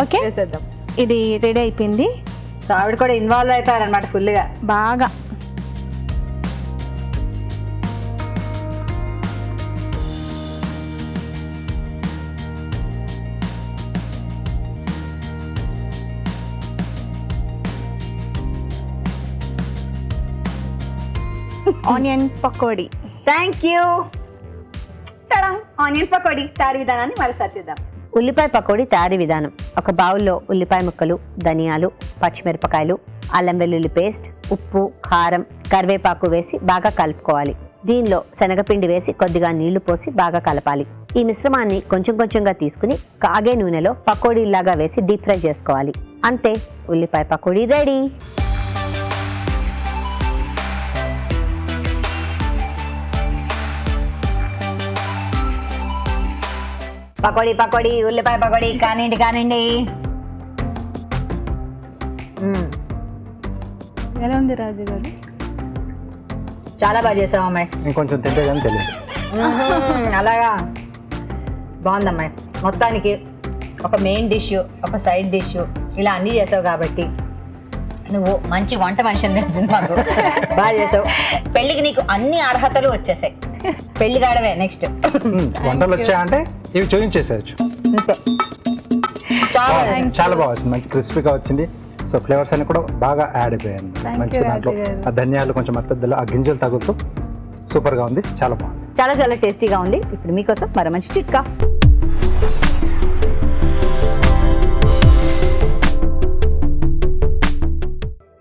ఓకే చేసేద్దాం. ఇది రెడీ అయిపోయింది. సో ఆవిడ కూడా ఇన్వాల్వ్ అయిపోయారనమాట ఫుల్గా బాగా. Onion pakodi. Thank you. Onion pakodi తయారీ విధానాన్ని మరోసారి చూద్దాం. ఉల్లిపాయ పకోడీ తయారీ విధానం: ఒక బౌల్లో ఉల్లిపాయ ముక్కలు, ధనియాలు, పచ్చిమిరపకాయలు, అల్లం వెల్లుల్లి పేస్ట్, ఉప్పు, కారం, కరివేపాకు వేసి బాగా కలుపుకోవాలి. దీనిలో శనగపిండి వేసి కొద్దిగా నీళ్లు పోసి బాగా కలపాలి. ఈ మిశ్రమాన్ని కొంచెం కొంచెంగా తీసుకుని కాగే నూనెలో పకోడీలాగా వేసి డీప్ ఫ్రై చేసుకోవాలి. అంతే, ఉల్లిపాయ పకోడీ రెడీ. పకోడీ ఉల్లిపాయ పకోడీ కానివ్వండి. ఎలా ఉంది రాజు గారు? చాలా బాగా చేసావు అమ్మాయి. ఇంకొంచెం తింటే కానీ తెలియదు. అలాగా బాగుందమ్మా. మొత్తానికి ఒక మెయిన్ డిష్, ఒక సైడ్ డిష్, ఇలా అన్నీ చేసావు కాబట్టి నువ్వు మంచి వంట మనిషిని తెలిసింది మాకు. బాగా చేసావు. పెళ్ళికి నీకు అన్ని అర్హతలు వచ్చేసాయి. పెళ్లి కాడమే నెక్స్ట్. వంటలు వచ్చాయంటే ఇవి చూపించేసేయచ్చు. అంతే. చాలా చాలా బాగా వచ్చింది, మంచి క్రిస్పీగా వచ్చింది. సో ఫ్లేవర్స్ అన్ని కూడా బాగా యాడ్ అయిపోయాయి. మంచిగా దాంట్లో ఆ ధనియాలు కొంచెం మద్దతులో ఆ గింజలు తగులుతూ సూపర్గా ఉంది, చాలా బాగుంది. చాలా చాలా టేస్టీగా ఉంది. ఇప్పుడు మీకోసం మరో మంచి చిట్కా.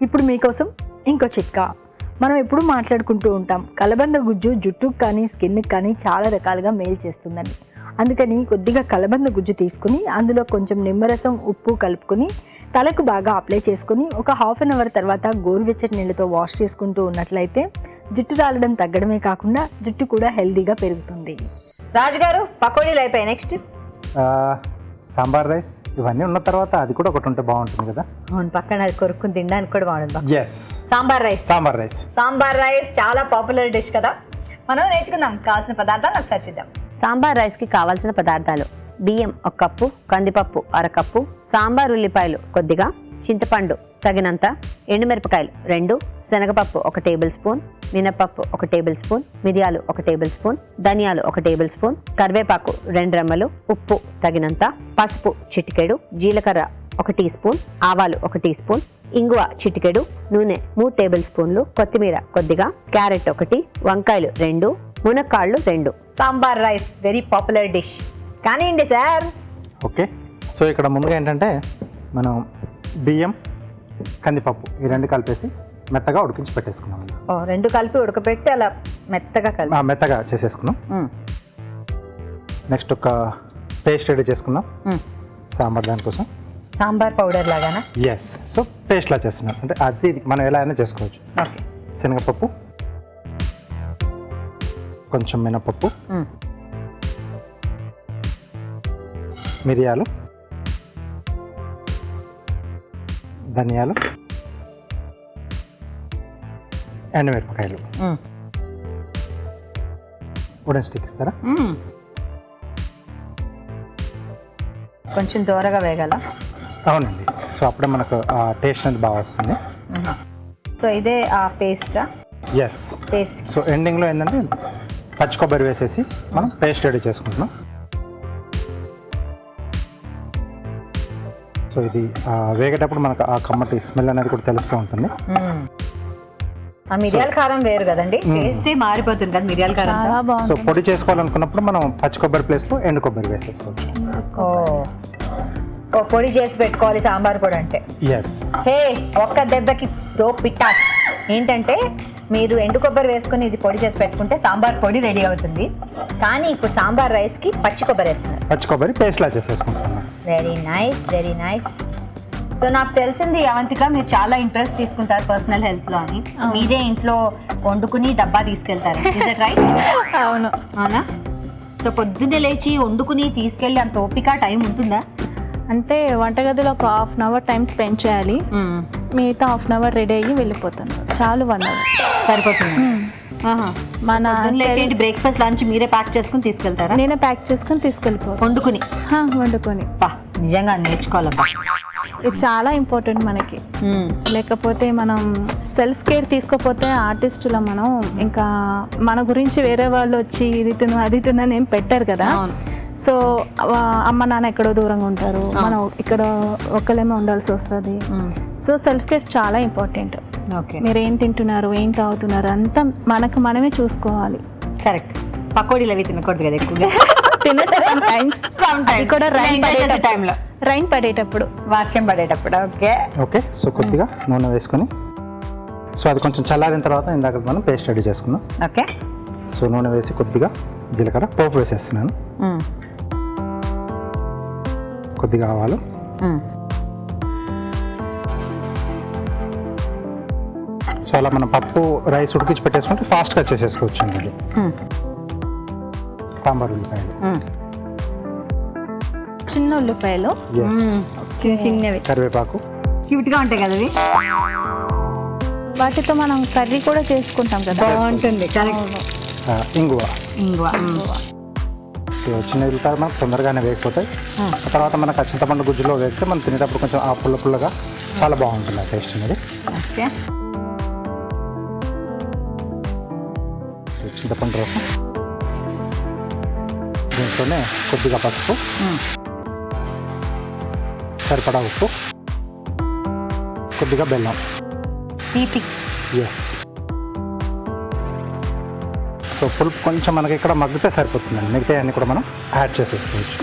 ఇప్పుడు మీకోసం ఇంకో చిట్కా. మనం ఎప్పుడు మాట్లాడుకుంటూ ఉంటాం కలబంద గుజ్జు జుట్టుకు కానీ స్కిన్కి కానీ చాలా రకాలుగా మేలు చేస్తుందని. అందుకని కొద్దిగా కలబంద గుజ్జు తీసుకుని అందులో కొంచెం నిమ్మరసం, ఉప్పు కలుపుకొని తలకు బాగా అప్లై చేసుకుని ఒక హాఫ్ అన్ అవర్ తర్వాత గోరువెచ్చటి నీళ్ళతో వాష్ చేసుకుంటూ ఉన్నట్లయితే జుట్టు రాలడం తగ్గడమే కాకుండా జుట్టు కూడా హెల్దీగా పెరుగుతుంది. రాజుగారు పకోడీలు అయిపోయాయి. నెక్స్ట్ సాంబార్ రైస్ ఇవన్నీ ఉన్న తర్వాత అది కూడా ఒకటి ఉంటే బాగుంటుంది కదా. అవును, పక్కన అది కొరుక్కుని తినడానికి కూడా బాగుంటుంది. Yes, sambar rice. Sambar rice. Sambar rice చాలా పాపులర్ డిష్ కదా. మనం నేర్చుకుందాం. కావాల్సిన పదార్థాలు ఒకసారి చూద్దాం. సాంబార్ రైస్కి కావాల్సిన పదార్థాలు: బియ్యం 1 కప్పు, కందిపప్పు 1/2 కప్పు, సాంబార్ ఉల్లిపాయలు కొద్దిగా, చింతపండు తగినంత, ఎండుమిరపకాయలు 2, శనగపప్పు 1 టేబుల్ స్పూన్, మినపప్పు 1 టేబుల్ స్పూన్, మిరియాలు 1 టేబుల్ స్పూన్, ధనియాలు 1 టేబుల్ స్పూన్, కరివేపాకు 2 రెమ్మలు, ఉప్పు తగినంత, పసుపు చిటికెడు, జీలకర్ర 1 టీ స్పూన్, ఆవాలు 1 టీ స్పూన్, ఇంగువ చిటికెడు, నూనె 3 టేబుల్ స్పూన్లు, కొత్తిమీర కొద్దిగా, క్యారెట్ 1, వంకాయలు 2, మునక్కాళ్ళు 2. Sambar rice very popular dish. కానివ్వండి సార్. ఓకే, సో ఇక్కడ ముందుగా ఏంటంటే మనం బియ్యం, కందిపప్పు ఈ రెండు కలిపేసి మెత్తగా ఉడికించి పెట్టేసుకున్నాం. రెండు కలిపి ఉడకపెట్టి అలా మెత్తగా కలిపి మెత్తగా చేసేసుకున్నాం. నెక్స్ట్ ఒక పేస్ట్ రెడీ చేసుకున్నాం సాంబార్ దానికోసం. సాంబార్ పౌడర్ లాగానా? ఎస్, సో పేస్ట్లా చేస్తున్నాం. అంటే అది మనం ఎలా అయినా చేసుకోవచ్చు. ఓకే. శనగపప్పు, కొంచెం మినపప్పు, మిరియాలు, ధనియాలు, ఎండుమిరపకాయలు. వుడెన్ స్టిక్ ఇస్తారా? కొంచెం దూరగా వేగాల. అవునండి, సో అప్పుడే మనకు టేస్ట్ అనేది బాగా వస్తుంది. సో ఇదే ఆ పేస్టా? Yes, paste. సో ఎండింగ్లో ఏంటంటే పచ్చి కొబ్బరి వేసేసి మనం పేస్ట్ రెడీ చేసుకుంటున్నాం. సో ఇది వేగేటప్పుడు మనకు ఆ కమ్మటి స్మెల్ అనేది కూడా తెలుస్తూ ఉంటుంది. ఆ మిరియాల కారం వేరు కదండి, టేస్టే మారిపోతుంది కదా మిరియాల కారం. సో పొడి చేసుకోవాలనుకున్నప్పుడు మనం పచ్చి కొబ్బరి ప్లేస్లో ఎండు కొబ్బరి వేసేసుకోవచ్చు. ఓ పొడి చేసి పెట్టుకోవాలి సాంబార్ పొడి అంటే. ఎస్. హే, ఒక్క దెబ్బకి దో పిట్టాస్. ఏంటంటే మీరు ఎండు కొబ్బరి వేసుకొని ఇది పొడి చేసి పెట్టుకుంటే సాంబార్ పొడి రెడీ అవుతుంది. కానీ ఇప్పుడు సాంబార్ రైస్కి పచ్చి కొబ్బరి వేస్తున్నారు. పచ్చి కొబ్బరి పేస్ట్లా చేసేసుకుంటున్నాం. Very nice, very nice. So నాకు తెలిసింది అవంతిక, మీరు చాలా ఇంట్రెస్ట్ తీసుకుంటారు పర్సనల్ హెల్త్లో అని. మీరే ఇంట్లో వండుకుని డబ్బా తీసుకెళ్తారు. రైట్? అవును. అవునా? సో పొద్దున్నే లేచి వండుకుని తీసుకెళ్ళి అంత ఓపిక టైం ఉంటుందా? అంటే వంటగదిలో ఒక 1/2 అవర్ టైం స్పెండ్ చేయాలి, మిగతా 1/2 అవర్ రెడీ అయ్యి వెళ్ళిపోతాను. చాలు 1 అవర్ సరిపోతుంది. మన బ్రేక్ఫాస్ట్ లంచ్ మీరే ప్యాక్ చేసుకుని తీసుకెళ్తారా? నేనే ప్యాక్ చేసుకుని తీసుకెళ్ళిపోతాను. వండుకుని. నిజంగా నేర్చుకోవాలబ్బా, ఇది చాలా ఇంపార్టెంట్ మనకి. లేకపోతే మనం సెల్ఫ్ కేర్ తీసుకోపోతే ఆర్టిస్టులో మనం ఇంకా మన గురించి వేరే వాళ్ళు వచ్చి ఇది తిను అది తినని ఏం పెట్టారు కదా. సో అమ్మ నాన్న ఎక్కడో దూరంగా ఉంటారు, మనం ఇక్కడ ఒక్కలేమో ఉండాల్సి వస్తుంది. సో సెల్ఫ్ కేర్ చాలా ఇంపార్టెంట్. మీరు ఏం తింటున్నారు, ఏం తాగుతున్నారు అంతా మనమే చూసుకోవాలి. కరెక్ట్. పకోడీలు అవి తినకూడదు కదా ఎక్కువగా. కూడా రైన్ పడేటప్పుడు, వర్షం పడేటప్పుడు. ఓకే ఓకే, సో కొద్దిగా నూనె వేసుకొని, సో అది కొంచెం చల్లారిన తర్వాత ఇందాక మనం పేస్ట్ రెడీ చేసుకున్నాం. ఓకే. సో నూనె వేసి కొద్దిగా జీలకర్ర పోపు వేసేస్తున్నాను, కొద్దిగా ఆవాలు, సో అలా మనం పప్పు రైస్ ఉడికించి పెట్టేసుకుంటే ఫాస్ట్గా చేసేసుకోవచ్చు అండి. సాంబార్ ఉల్లిపాయలు, చిన్న ఉల్లిపాయలు, చిన్నవి, కరివేపాకు, క్యూట్గా ఉంటాయి కదా అవి. వాటితో మనం కర్రీ కూడా చేసుకుంటాం కదా, బాగుంటుంది. ఇంగువ. ఇంగువ. సో చిన్న ఉల్లిపాయలు మనకు తొందరగానే వేగిపోతాయి. ఆ తర్వాత మనకు ఆ చింతపండు గుజ్జులో వేగితే మనం తినేటప్పుడు కొంచెం ఆ పుల్లగా చాలా బాగుంటుంది ఆ టేస్ట్ అనేది. ఓకే. సో చింతపండు రసం, దీంట్లోనే కొద్దిగా పసుపు, సరిపడా ఉప్పు, కొద్దిగా బెల్లం. తీపి. ఎస్. సో పులుపు కొంచెం మనకి ఇక్కడ మగ్గితే సరిపోతుందండి. మిగతా అన్ని కూడా మనం యాడ్ చేసేసుకోవచ్చు.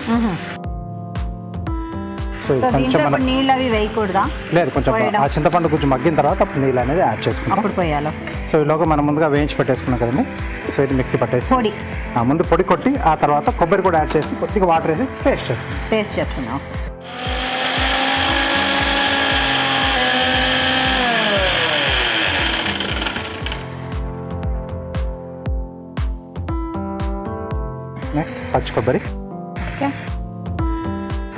సో ఇది కొంచెం మనం నీళ్ళు అవి వేయకూడదా? లేదు, కొంచెం ఆ చింతపండు కొంచెం మగ్గిన తర్వాత అప్పుడు నీళ్ళు అనేది యాడ్ చేసుకుంటాం. అప్పుడు పోయాలో. సో ఈలోగా మనం ముందుగా వేయించి పెట్టేసుకున్నాం కదండి. సో ఇది మిక్సీ పట్టేసి పొడి ముందు పొడి కొట్టి ఆ తర్వాత కొబ్బరి కూడా యాడ్ చేసి కొద్దిగా వాటర్ వేసి పేస్ట్ చేసుకున్నాం. నెక్స్ట్ పచ్చి కొబ్బరి. ఓకే.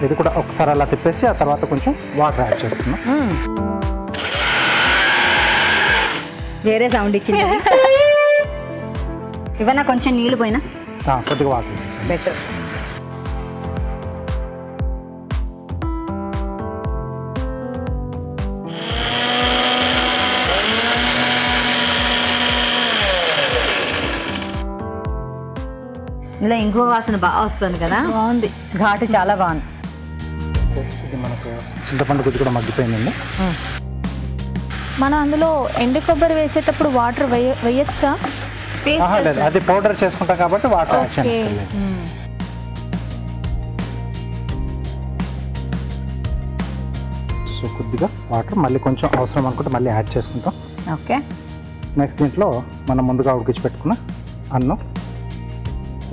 ఇది కూడా ఒకసారి అలా తిప్పేసి ఆ తర్వాత కొంచెం వాటర్ యాడ్ చేసుకున్నాం. వేరే సౌండ్ ఇచ్చింది. ఇవన్నా కొంచెం నీళ్ళు పోయినా కొద్దిగా వాటర్ బెటర్. ఇలా ఇంకో వాసన బాగా వస్తుంది కదా. బాగుంది, ఘాటు చాలా బాగుంది. ఇది మనకు చింతపండు గుజ్జు కూడా మగ్గిపోయిందండి. మనం అందులో ఎండు కొబ్బరి వేసేటప్పుడు వాటర్ వేయచ్చా? లేదు, అది పౌడర్ చేసుకుంటాం కాబట్టి వాటర్ యాడ్ చేయాలి. సో కొద్దిగా వాటర్ మళ్ళీ కొంచెం అవసరం అనుకుంటే మళ్ళీ యాడ్ చేసుకుంటాం. ఓకే. నెక్స్ట్ దీంట్లో మనం ముందుగా ఉడికించి పెట్టుకున్న అన్నం,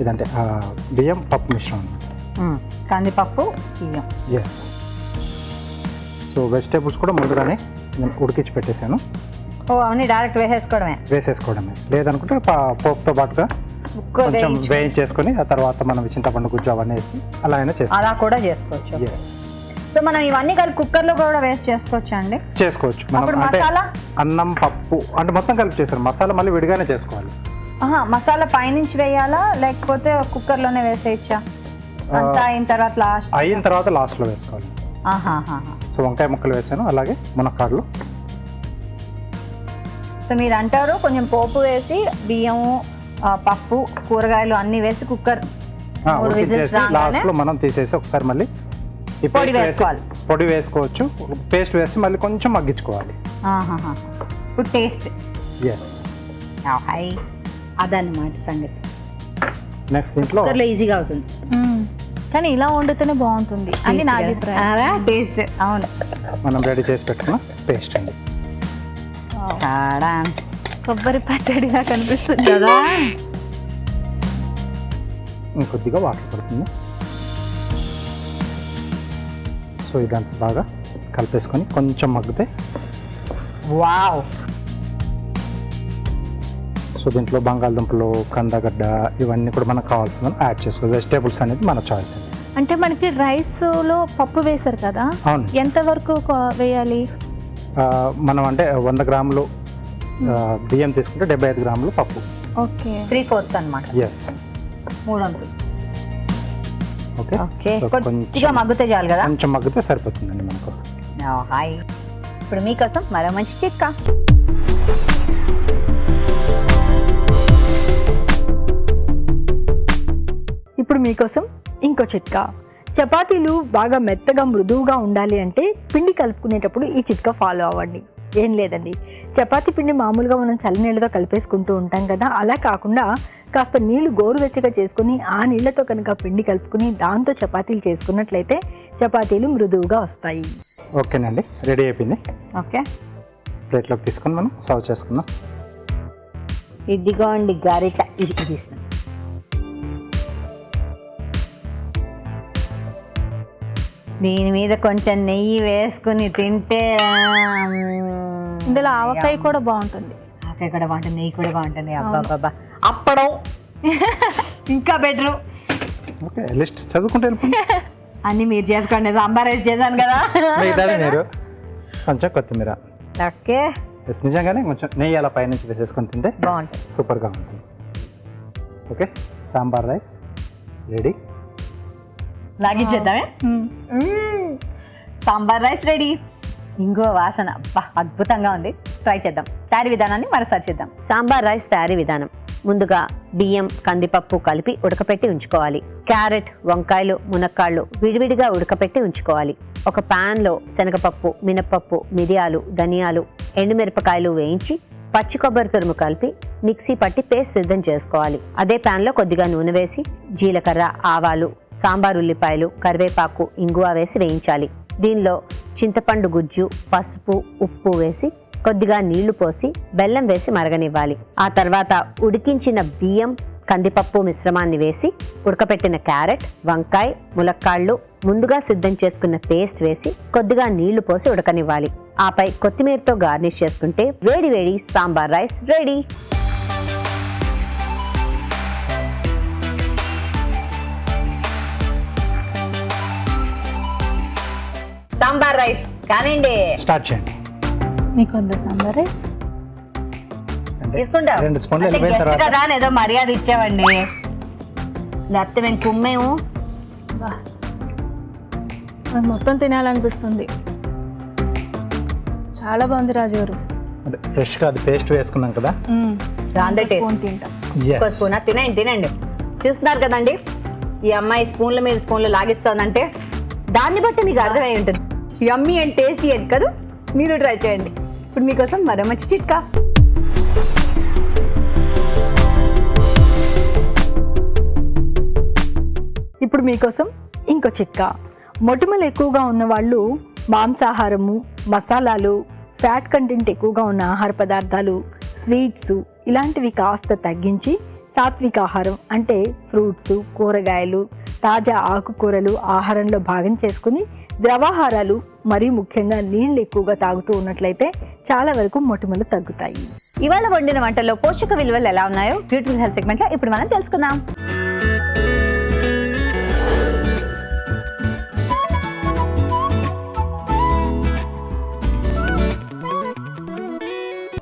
ఇదంటే బియ్యం పప్పు మిశ్రమం. కందిపప్పు, బియ్యం. ఎస్. సో వెజిటేబుల్స్ కూడా ముందుగానే నేను ఉడికించి పెట్టేశాను. అవన్నీ డైరెక్ట్ వేసేసుకోవడమే. లేదనుకుంటే పోపుతో పాటుగా కొంచెం వేయించేసుకొని ఆ తర్వాత మనం చింతపండు గుజ్జు అవన్నీ వేసి అలా అయినా అలా కూడా చేసుకోవచ్చు. సో మనం ఇవన్నీ కలిపి కుక్కర్లో కూడా వేస్ట్ చేసుకోవచ్చు అండి. చేసుకోవచ్చు. మనం అంటే అన్నం పప్పు అంటే మొత్తం కలిపి చేశారు. మసాలా మళ్ళీ విడిగానే చేసుకోవాలి. మసాలా పైనుంచి వేయాలా లేకపోతే కుక్కర్లోనే వేసేయచ్చా? అయిన తర్వాత లాస్ట్లో వేసుకోవాలి. సో వంకాయ ముక్కలు వేసాను, అలాగే మునక్కాడలు. సో మీరు అంటారు కొంచెం పోపు వేసి బియ్యము, పప్పు, కూరగాయలు అన్ని వేసి కుక్కర్ లాస్ట్లో మనం తీసేసి ఒకసారి మళ్ళీ పొడి వేసుకోవాలి. పొడి వేసుకోవచ్చు, పేస్ట్ వేసి మళ్ళీ కొంచెం మగ్గించుకోవాలి. ఇప్పుడు టేస్ట్. ఎస్. అదన్నమాట సంగతి. నెక్స్ట్ దీంట్లో ఈజీగా అవుతుంది, కానీ ఇలా వండితేనే బాగుంటుంది అని నా అభిప్రాయం. టేస్ట్. అవును. మనం రెడీ చేసి పెట్టుకున్న పేస్ట్ అండి. కొబ్బరి పచ్చడిలా కనిపిస్తుంది కదా. ఇంకొద్దిగా వాటర్ పడుతుంది. సో ఇదంతా బాగా కలిపేసుకొని కొంచెం మగ్గితే వావ్. సో దీంట్లో బంగాళదుంపలు, కందగడ్డ ఇవన్నీ కూడా మనకు కావాల్సిన యాడ్ చేసుకోవాలి. వెజిటేబుల్స్ అనేది మన చాయిస్ అండి. అంటే మనకి రైస్లో పప్పు వేశారు కదా, ఎంత వరకు వేయాలి? మనం అంటే 100 గ్రాములు బియ్యం తీసుకుంటే 75 గ్రాములు పప్పు. ఓకే. 3/4 అన్నమాట. ఎస్. 3/4. ఓకే. కొద్దిగా మగ్గితే చాలు కదా. కొంచెం మగ్గితే సరిపోతుందండి మనకు. ఇప్పుడు మీకోసం మరో మంచి చిట్కా. ఇప్పుడు మీకోసం ఇంకో చిట్కా. చపాతీలు బాగా మెత్తగా మృదువుగా ఉండాలి అంటే పిండి కలుపుకునేటప్పుడు ఈ చిట్కా ఫాలో అవ్వండి. ఏం లేదండి, చపాతీ పిండి మామూలుగా మనం చల్లనీళ్ళతో కలిపేసుకుంటూ ఉంటాం కదా, అలా కాకుండా కాస్త నీళ్లు గోరువెచ్చగా చేసుకుని ఆ నీళ్లతో కనుక పిండి కలుపుకుని దాంతో చపాతీలు చేసుకున్నట్లయితే చపాతీలు మృదువుగా వస్తాయి. ఓకేనండి, రెడీ అయిపోయింది. ఓకే. ప్లేట్లోకి తీసుకొని మనం సర్వ్ చేసుకుందాం. ఇదిగోండి గరిట, ఇది ఇస్తాను. దీని మీద కొంచెం నెయ్యి వేసుకుని తింటే ఇందులో ఆవకాయ కూడా బాగుంటుంది. ఆవకాయ కూడా బాగుంటుంది, నెయ్యి కూడా బాగుంటుంది. అబ్బాబ్బా, అప్పడం ఇంకా బెటరు. ఓకే, లిస్ట్ చదువుకుంటే అన్ని మీరు చేసుకోండి. సాంబార్ వేసి చేశాను కదా, మీరు కొంచెం కొత్తిమీర. ఓకే. నిజంగానే కొంచెం నెయ్యి అలా పైనుంచి వేసేసుకొని తింటే బాగుంటుంది, సూపర్గా ఉంటుంది. Okay, sambar rice ready. లాగించేద్దామే. Sambar rice ready. ఇంకో వాసన అబ్బా అద్భుతంగా ఉంది. ట్రై చేద్దాం. తయారీ విధానాన్ని మరోసారి చేద్దాం. సాంబార్ రైస్ తయారీ విధానం: ముందుగా బియ్యం, కందిపప్పు కలిపి ఉడకపెట్టి ఉంచుకోవాలి. క్యారెట్, వంకాయలు, మునక్కాళ్ళు విడివిడిగా ఉడకపెట్టి ఉంచుకోవాలి. ఒక ప్యాన్లో శనగపప్పు, మినపప్పు, మిరియాలు, ధనియాలు, ఎండుమిరపకాయలు వేయించి పచ్చి కొబ్బరి తురుము కలిపి మిక్సీ పట్టి పేస్ట్ సిద్ధం చేసుకోవాలి. అదే ప్యాన్లో కొద్దిగా నూనె వేసి జీలకర్ర, ఆవాలు, సాంబార్ ఉల్లిపాయలు, కరివేపాకు, ఇంగువ వేసి వేయించాలి. దీనిలో చింతపండు గుజ్జు, పసుపు, ఉప్పు వేసి కొద్దిగా నీళ్లు పోసి బెల్లం వేసి మరగనివ్వాలి. ఆ తర్వాత ఉడికించిన బియ్యం, కందిపప్పు మిశ్రమాన్ని వేసి ఉడకపెట్టిన క్యారెట్, వంకాయ, ములక్కాళ్ళు, ముందుగా సిద్ధం చేసుకున్న పేస్ట్ వేసి కొద్దిగా నీళ్లు పోసి ఉడకనివ్వాలి. ఆపై కొత్తిమీరతో గార్నిష్ చేసుకుంటే వేడి వేడి sambar rice ready. Sambar rice కానివ్వండి, స్టార్ట్ చేయండి. మీకు వద్ద సాంబార్ రైస్ తీసుకుంటాం. 2 స్పూన్లు అంటే వెళ్ళిపోయిన గెస్ట్ తర్వాత కదా అని ఏదో మర్యాద ఇచ్చామండి, లేకపోతే మేము కుమ్మేము. నాకు మొత్తం తినాలనిపిస్తుంది. చాలా బాగుంది రాజు గారు. అంటే ఫ్రెష్గా అది పేస్ట్ వేసుకున్నాం కదా. దాంతో స్పూన్ తింటా. Yes. ఒక స్పూన్ తినండి తినండి. చూస్తున్నారు కదండి, ఈ అమ్మాయి స్పూన్ల మీద స్పూన్లు లాగిస్తోందంటే దాన్ని బట్టి మీకు అర్థమై ఉంటుంది యమ్మీ అండ్ టేస్టీ అని కదా. మీరు ట్రై చేయండి. ఇప్పుడు మీకోసం మరో మంచి చిట్కా. ఇప్పుడు మీకోసం ఇంకో చిట్కా. మొటిమలు ఎక్కువగా ఉన్న వాళ్ళు మాంసాహారము, మసాలాలు, ఫ్యాట్ కంటెంట్ ఎక్కువగా ఉన్న ఆహార పదార్థాలు, స్వీట్స్ ఇలాంటివి కాస్త తగ్గించి సాత్విక ఆహారం అంటే ఫ్రూట్స్, కూరగాయలు, తాజా ఆకుకూరలు ఆహారంలో భాగం చేసుకుని ద్రవాహారాలు మరీ ముఖ్యంగా నీళ్ళు ఎక్కువగా తాగుతూ ఉన్నట్లయితే చాలా వరకు మొటిమలు తగ్గుతాయి. ఇవాళ వండిన వంటల్లో పోషక విలువలు ఎలా ఉన్నాయో బ్యూటిఫుల్ హెల్త్ సెగ్మెంట్ లో ఇప్పుడు మనం తెలుసుకుందాం.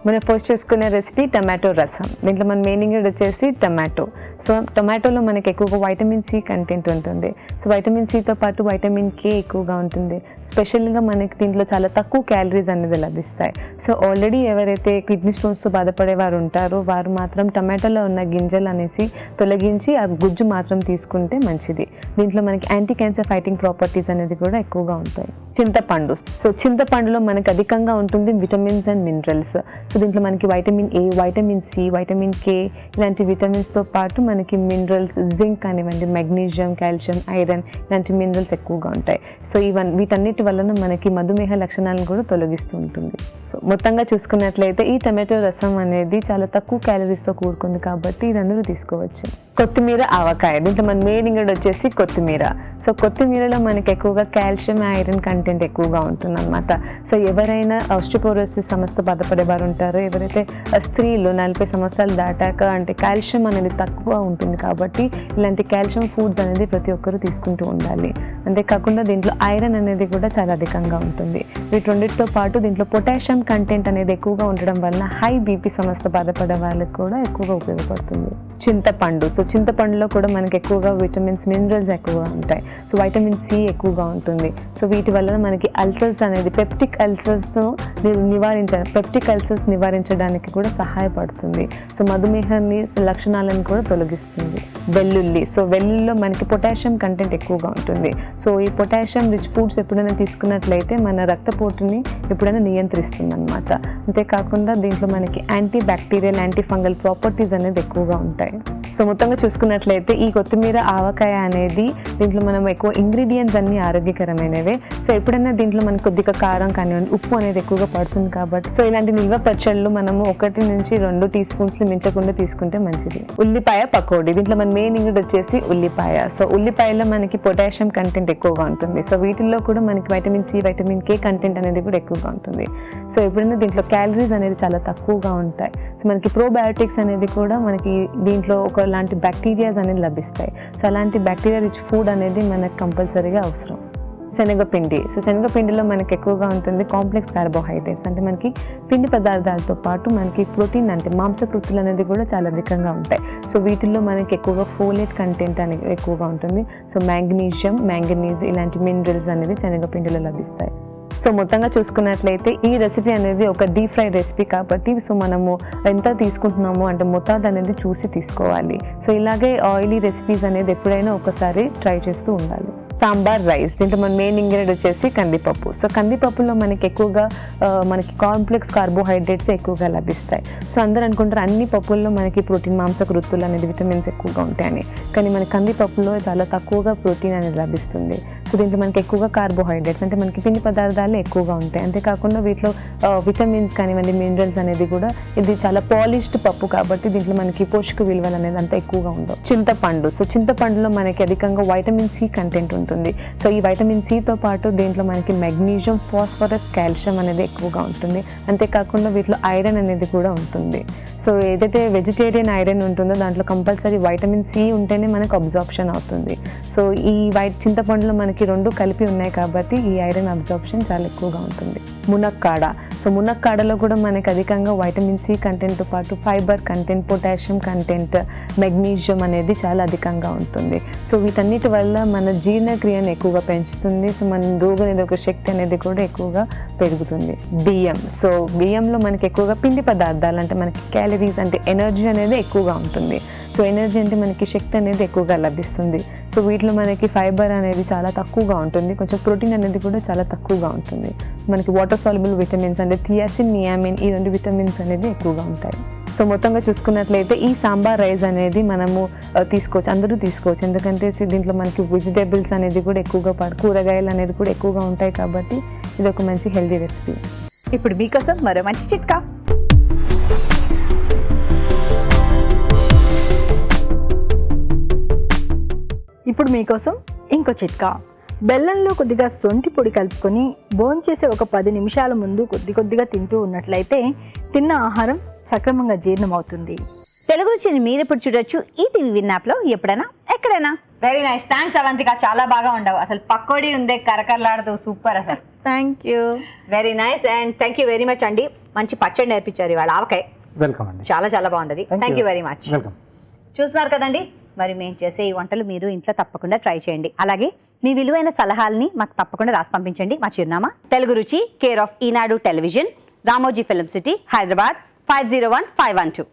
మనం ఫస్ట్ చేసుకునే రెసిపీ టమాటో రసం. దీంట్లో మన మెయిన్ ఇంగ్రీడియంట్ వచ్చేసి టమాటో. సో టొమాటోలో మనకి ఎక్కువగా వైటమిన్ సి కంటెంట్ ఉంటుంది. సో వైటమిన్ సితో పాటు వైటమిన్ కే ఎక్కువగా ఉంటుంది. స్పెషల్గా మనకి దీంట్లో చాలా తక్కువ క్యాలరీస్ అనేది లభిస్తాయి. సో ఆల్రెడీ ఎవరైతే కిడ్నీ స్టోన్స్తో బాధపడే వారు ఉంటారో వారు మాత్రం టమాటోలో ఉన్న గింజలు అనేసి తొలగించి ఆ గుజ్జు మాత్రం తీసుకుంటే మంచిది. దీంట్లో మనకి యాంటీ క్యాన్సర్ ఫైటింగ్ ప్రాపర్టీస్ అనేది కూడా ఎక్కువగా ఉంటాయి. చింతపండు. సో చింతపండులో మనకి అధికంగా ఉంటుంది విటమిన్స్ అండ్ మినరల్స్. సో దీంట్లో మనకి vitamin A, vitamin C, vitamin K ఇలాంటి విటమిన్స్తో పాటు మనకి మినరల్స్, జింక్ కానివ్వండి, మెగ్నీషియం, కాల్షియం, ఐరన్ ఇలాంటి మినరల్స్ ఎక్కువగా ఉంటాయి. సో వీటన్నిటి వలన మనకి మధుమేహ లక్షణాలను కూడా తొలగిస్తూ ఉంటుంది. సో మొత్తంగా చూసుకున్నట్లయితే ఈ టమాటో రసం అనేది చాలా తక్కువ క్యాలరీస్తో కూడుకుంది కాబట్టి ఇది అందరూ తీసుకోవచ్చు. కొత్తిమీర, ఆవకాయ. దీంట్లో మన మెయిన్ ఇంగ్రీడియంట్ వచ్చేసి కొత్తిమీర. సో కొత్తిమీరలో మనకి ఎక్కువగా కాల్షియం, ఐరన్ కంటెంట్ ఎక్కువగా ఉంటుంది అనమాట. సో ఎవరైనా ఆస్టియోపోరోసిస్ సమస్యతో బాధపడేవారు ఉంటారో, ఎవరైతే స్త్రీలు 40 సంవత్సరాలు దాటాక అంటే కాల్షియం అనేది తక్కువ ఉంటుంది కాబట్టి ఇలాంటి కాల్షియం ఫుడ్స్ అనేది ప్రతి ఒక్కరూ తీసుకుంటూ ఉండాలి. అంతేకాకుండా దీంట్లో ఐరన్ అనేది కూడా చాలా అధికంగా ఉంటుంది. వీటి రెండింటితో పాటు దీంట్లో పొటాషియం కంటెంట్ అనేది ఎక్కువగా ఉండడం వలన హై బీపీ సమస్యతో బాధపడే వాళ్ళకి కూడా ఎక్కువగా ఉపయోగపడుతుంది. చింతపండు. సో చింతపండులో కూడా మనకి ఎక్కువగా విటమిన్స్, మినరల్స్ ఎక్కువగా ఉంటాయి. సో వైటమిన్ సి ఎక్కువగా ఉంటుంది. సో వీటి వల్ల మనకి అల్సర్స్ అనేది పెప్టిక్ అల్సర్స్ నివారించడానికి కూడా సహాయపడుతుంది. సో మధుమేహాన్ని లక్షణాలను కూడా తొలగిస్తుంది. వెల్లుల్లి. సో వెల్లుల్లిలో మనకి పొటాషియం కంటెంట్ ఎక్కువగా ఉంటుంది. సో ఈ పొటాషియం రిచ్ ఫుడ్స్ ఎప్పుడైనా తీసుకున్నట్లయితే మన రక్తపోటుని ఎప్పుడైనా నియంత్రిస్తుంది అనమాట. అంతేకాకుండా దీంట్లో మనకి anti bacterial, anti fungal properties అనేది ఎక్కువగా ఉంటాయి. సో మొత్తంగా చూసుకున్నట్లయితే ఈ కొత్తిమీర, ఆవకాయ అనేది దీంట్లో మనం ఎక్కువ ఇంగ్రీడియంట్స్ అన్ని ఆరోగ్యకరమైనవే. సో ఎప్పుడైనా దీంట్లో మనకి కొద్దిగా కారం కానివ్వండి, ఉప్పు అనేది ఎక్కువగా పడుతుంది కాబట్టి సో ఇలాంటి నిల్వ పచ్చళ్ళు మనము 1 నుంచి 2 టీ స్పూన్స్లు మించకుండా తీసుకుంటే మంచిది. ఉల్లిపాయ పకోడీ. దీంట్లో మన మెయిన్ ఇంగ్రీడియంట్ వచ్చేసి ఉల్లిపాయ. సో ఉల్లిపాయలో మనకి పొటాషియం కంటెంట్ ఎక్కువగా ఉంటుంది. సో వీటిల్లో కూడా మనకి vitamin C, vitamin K content అనేది కూడా ఎక్కువగా ఉంటుంది. సో ఎప్పుడైనా దీంట్లో క్యాలరీస్ అనేది చాలా తక్కువగా ఉంటాయి. సో మనకి ప్రోబయోటిక్స్ అనేది కూడా మనకి దీంట్లో ఒకలాంటి బ్యాక్టీరియాస్ అనేది లభిస్తాయి. సో అలాంటి బ్యాక్టీరియా రిచ్ ఫుడ్ అనేది మనకు కంపల్సరీగా అవసరం. శనగపిండి. సో శనగపిండిలో మనకి ఎక్కువగా ఉంటుంది కాంప్లెక్స్ కార్బోహైడ్రేట్స్, అంటే మనకి పిండి పదార్థాలతో పాటు మనకి ప్రోటీన్ అంటే మాంసకృతులు అనేది కూడా చాలా అధికంగా ఉంటాయి. సో వీటిల్లో మనకి ఎక్కువగా ఫోలేట్ కంటెంట్ అనేది ఎక్కువగా ఉంటుంది. సో మ్యాంగ్నీషియం, మ్యాంగనీస్ ఇలాంటి మినరల్స్ అనేది శనగపిండిలో లభిస్తాయి. సో మొత్తంగా చూసుకున్నట్లయితే ఈ రెసిపీ అనేది ఒక డీప్ ఫ్రై రెసిపీ కాబట్టి సో మనము ఎంత తీసుకుంటున్నాము అంటే మొత్తం అనేది చూసి తీసుకోవాలి. సో ఇలాగే ఆయిలీ రెసిపీస్ అనేది ఎప్పుడైనా ఒకసారి ట్రై చేస్తూ ఉండాలి. సాంబార్ రైస్, దీంట్లో మన మెయిన్ ఇంగ్రీడియంట్ వచ్చేసి కందిపప్పు. సో కందిపప్పులో మనకి ఎక్కువగా మనకి కాంప్లెక్స్ కార్బోహైడ్రేట్స్ ఎక్కువగా లభిస్తాయి. సో అందరూ అనుకుంటారు అన్ని పప్పుల్లో మనకి ప్రోటీన్, మాంసకృతులు అనేది విటమిన్స్ ఎక్కువగా ఉంటాయని, కానీ మన కందిపప్పులో చాలా తక్కువగా ప్రోటీన్ అనేది లభిస్తుంది. సో దీంట్లో మనకి ఎక్కువగా కార్బోహైడ్రేట్స్ అంటే మనకి పిండి పదార్థాలు ఎక్కువగా ఉంటాయి. అంతేకాకుండా వీటిలో విటమిన్స్ కానివ్వండి, మినరల్స్ అనేది కూడా, ఇది చాలా పాలిష్డ్ పప్పు కాబట్టి దీంట్లో మనకి పోషక విలువలు అనేది అంత ఎక్కువగా ఉండవు. చింతపండు, సో చింతపండులో మనకి అధికంగా వైటమిన్ సి కంటెంట్ ఉంటుంది. సో ఈ వైటమిన్ సితో పాటు దీంట్లో మనకి మెగ్నీషియం, ఫాస్ఫరస్, కాల్షియం అనేది ఎక్కువగా ఉంటుంది. అంతేకాకుండా వీటిలో ఐరన్ అనేది కూడా ఉంటుంది. సో ఏదైతే వెజిటేరియన్ ఐరన్ ఉంటుందో దాంట్లో కంపల్సరీ వైటమిన్ సి ఉంటేనే మనకు అబ్జార్ప్షన్ అవుతుంది. సో ఈ చింతపండులో మనకి రెండు కలిపి ఉన్నాయి కాబట్టి ఈ ఐరన్ అబ్జార్ప్షన్ చాలా ఎక్కువగా ఉంటుంది. మునక్కాడ, సో మునక్కాడలో కూడా మనకి అధికంగా వైటమిన్ సి కంటెంట్తో పాటు fibre content, potassium content, magnesium అనేది చాలా అధికంగా ఉంటుంది. సో వీటన్నిటి వల్ల మన జీర్ణక్రియను ఎక్కువగా పెంచుతుంది. సో మన రోగనిరోధక శక్తి అనేది కూడా ఎక్కువగా పెరుగుతుంది. బియ్యం, సో బియ్యంలో మనకి ఎక్కువగా పిండి పదార్థాలు అంటే మనకి క్యాలరీస్ అంటే ఎనర్జీ అనేది ఎక్కువగా ఉంటుంది. సో ఎనర్జీ అంటే మనకి శక్తి అనేది ఎక్కువగా లభిస్తుంది. సో వీటిలో మనకి ఫైబర్ అనేది చాలా తక్కువగా ఉంటుంది, కొంచెం ప్రోటీన్ అనేది కూడా చాలా తక్కువగా ఉంటుంది. మనకి వాటర్ సాల్యుబుల్ విటమిన్స్ అంటే థియాసిన్, నియామిన్ ఈ రెండు విటమిన్స్ అనేది ఎక్కువగా ఉంటాయి. సో మొత్తంగా చూసుకున్నట్లయితే ఈ సాంబార్ రైస్ అనేది మనము తీసుకోవచ్చు, అందరూ తీసుకోవచ్చు. ఎందుకంటే దీంట్లో మనకి వెజిటేబుల్స్ అనేది కూడా ఎక్కువగా కూరగాయలు అనేది కూడా ఎక్కువగా ఉంటాయి కాబట్టి ఇది ఒక మంచి హెల్దీ రెసిపీ. ఇప్పుడు మీకోసం మరో మంచి చిట్కా. ఇప్పుడు మీకోసం ఇంకో చిట్కా. బెల్లంలో కొద్దిగా సొంటి పొడి కలుపుకొని భోంచేసే ఒక 10 నిమిషాల ముందు కొద్దిగా తింటూ ఉన్నట్లయితే తిన్న ఆహారం సక్రమంగా జీర్ణమవుతుంది. తెలుగు రుచిని మీరు ఇప్పుడు చూడొచ్చు ఈ టీవీ విన్ యాప్లో ఎప్పుడైనా ఎక్కడైనా. వెరీ నైస్, థ్యాంక్స్ అవంతిక, చాలా బాగా ఉండవు. అసలు పకోడీ ఉందే కరకరలాడుతూ, సూపర్ అసలు. Thank you. Very nice and thank you very much అండి. మంచి పచ్చడి నేర్పించారు ఇవాళ, ఆవకాయ. వెల్కమ్ అండి. చాలా చాలా బాగుంది. Thank you very much. Welcome. చూస్తున్నారు కదండి, మరి మేము చేసే ఈ వంటలు మీరు ఇంట్లో తప్పకుండా ట్రై చేయండి. అలాగే మీ విలువైన సలహాలని మాకు తప్పకుండా రాసి పంపించండి. మా చిరునామా తెలుగు రుచి, care of Eenadu television, Ramoji film city, Hyderabad 501512.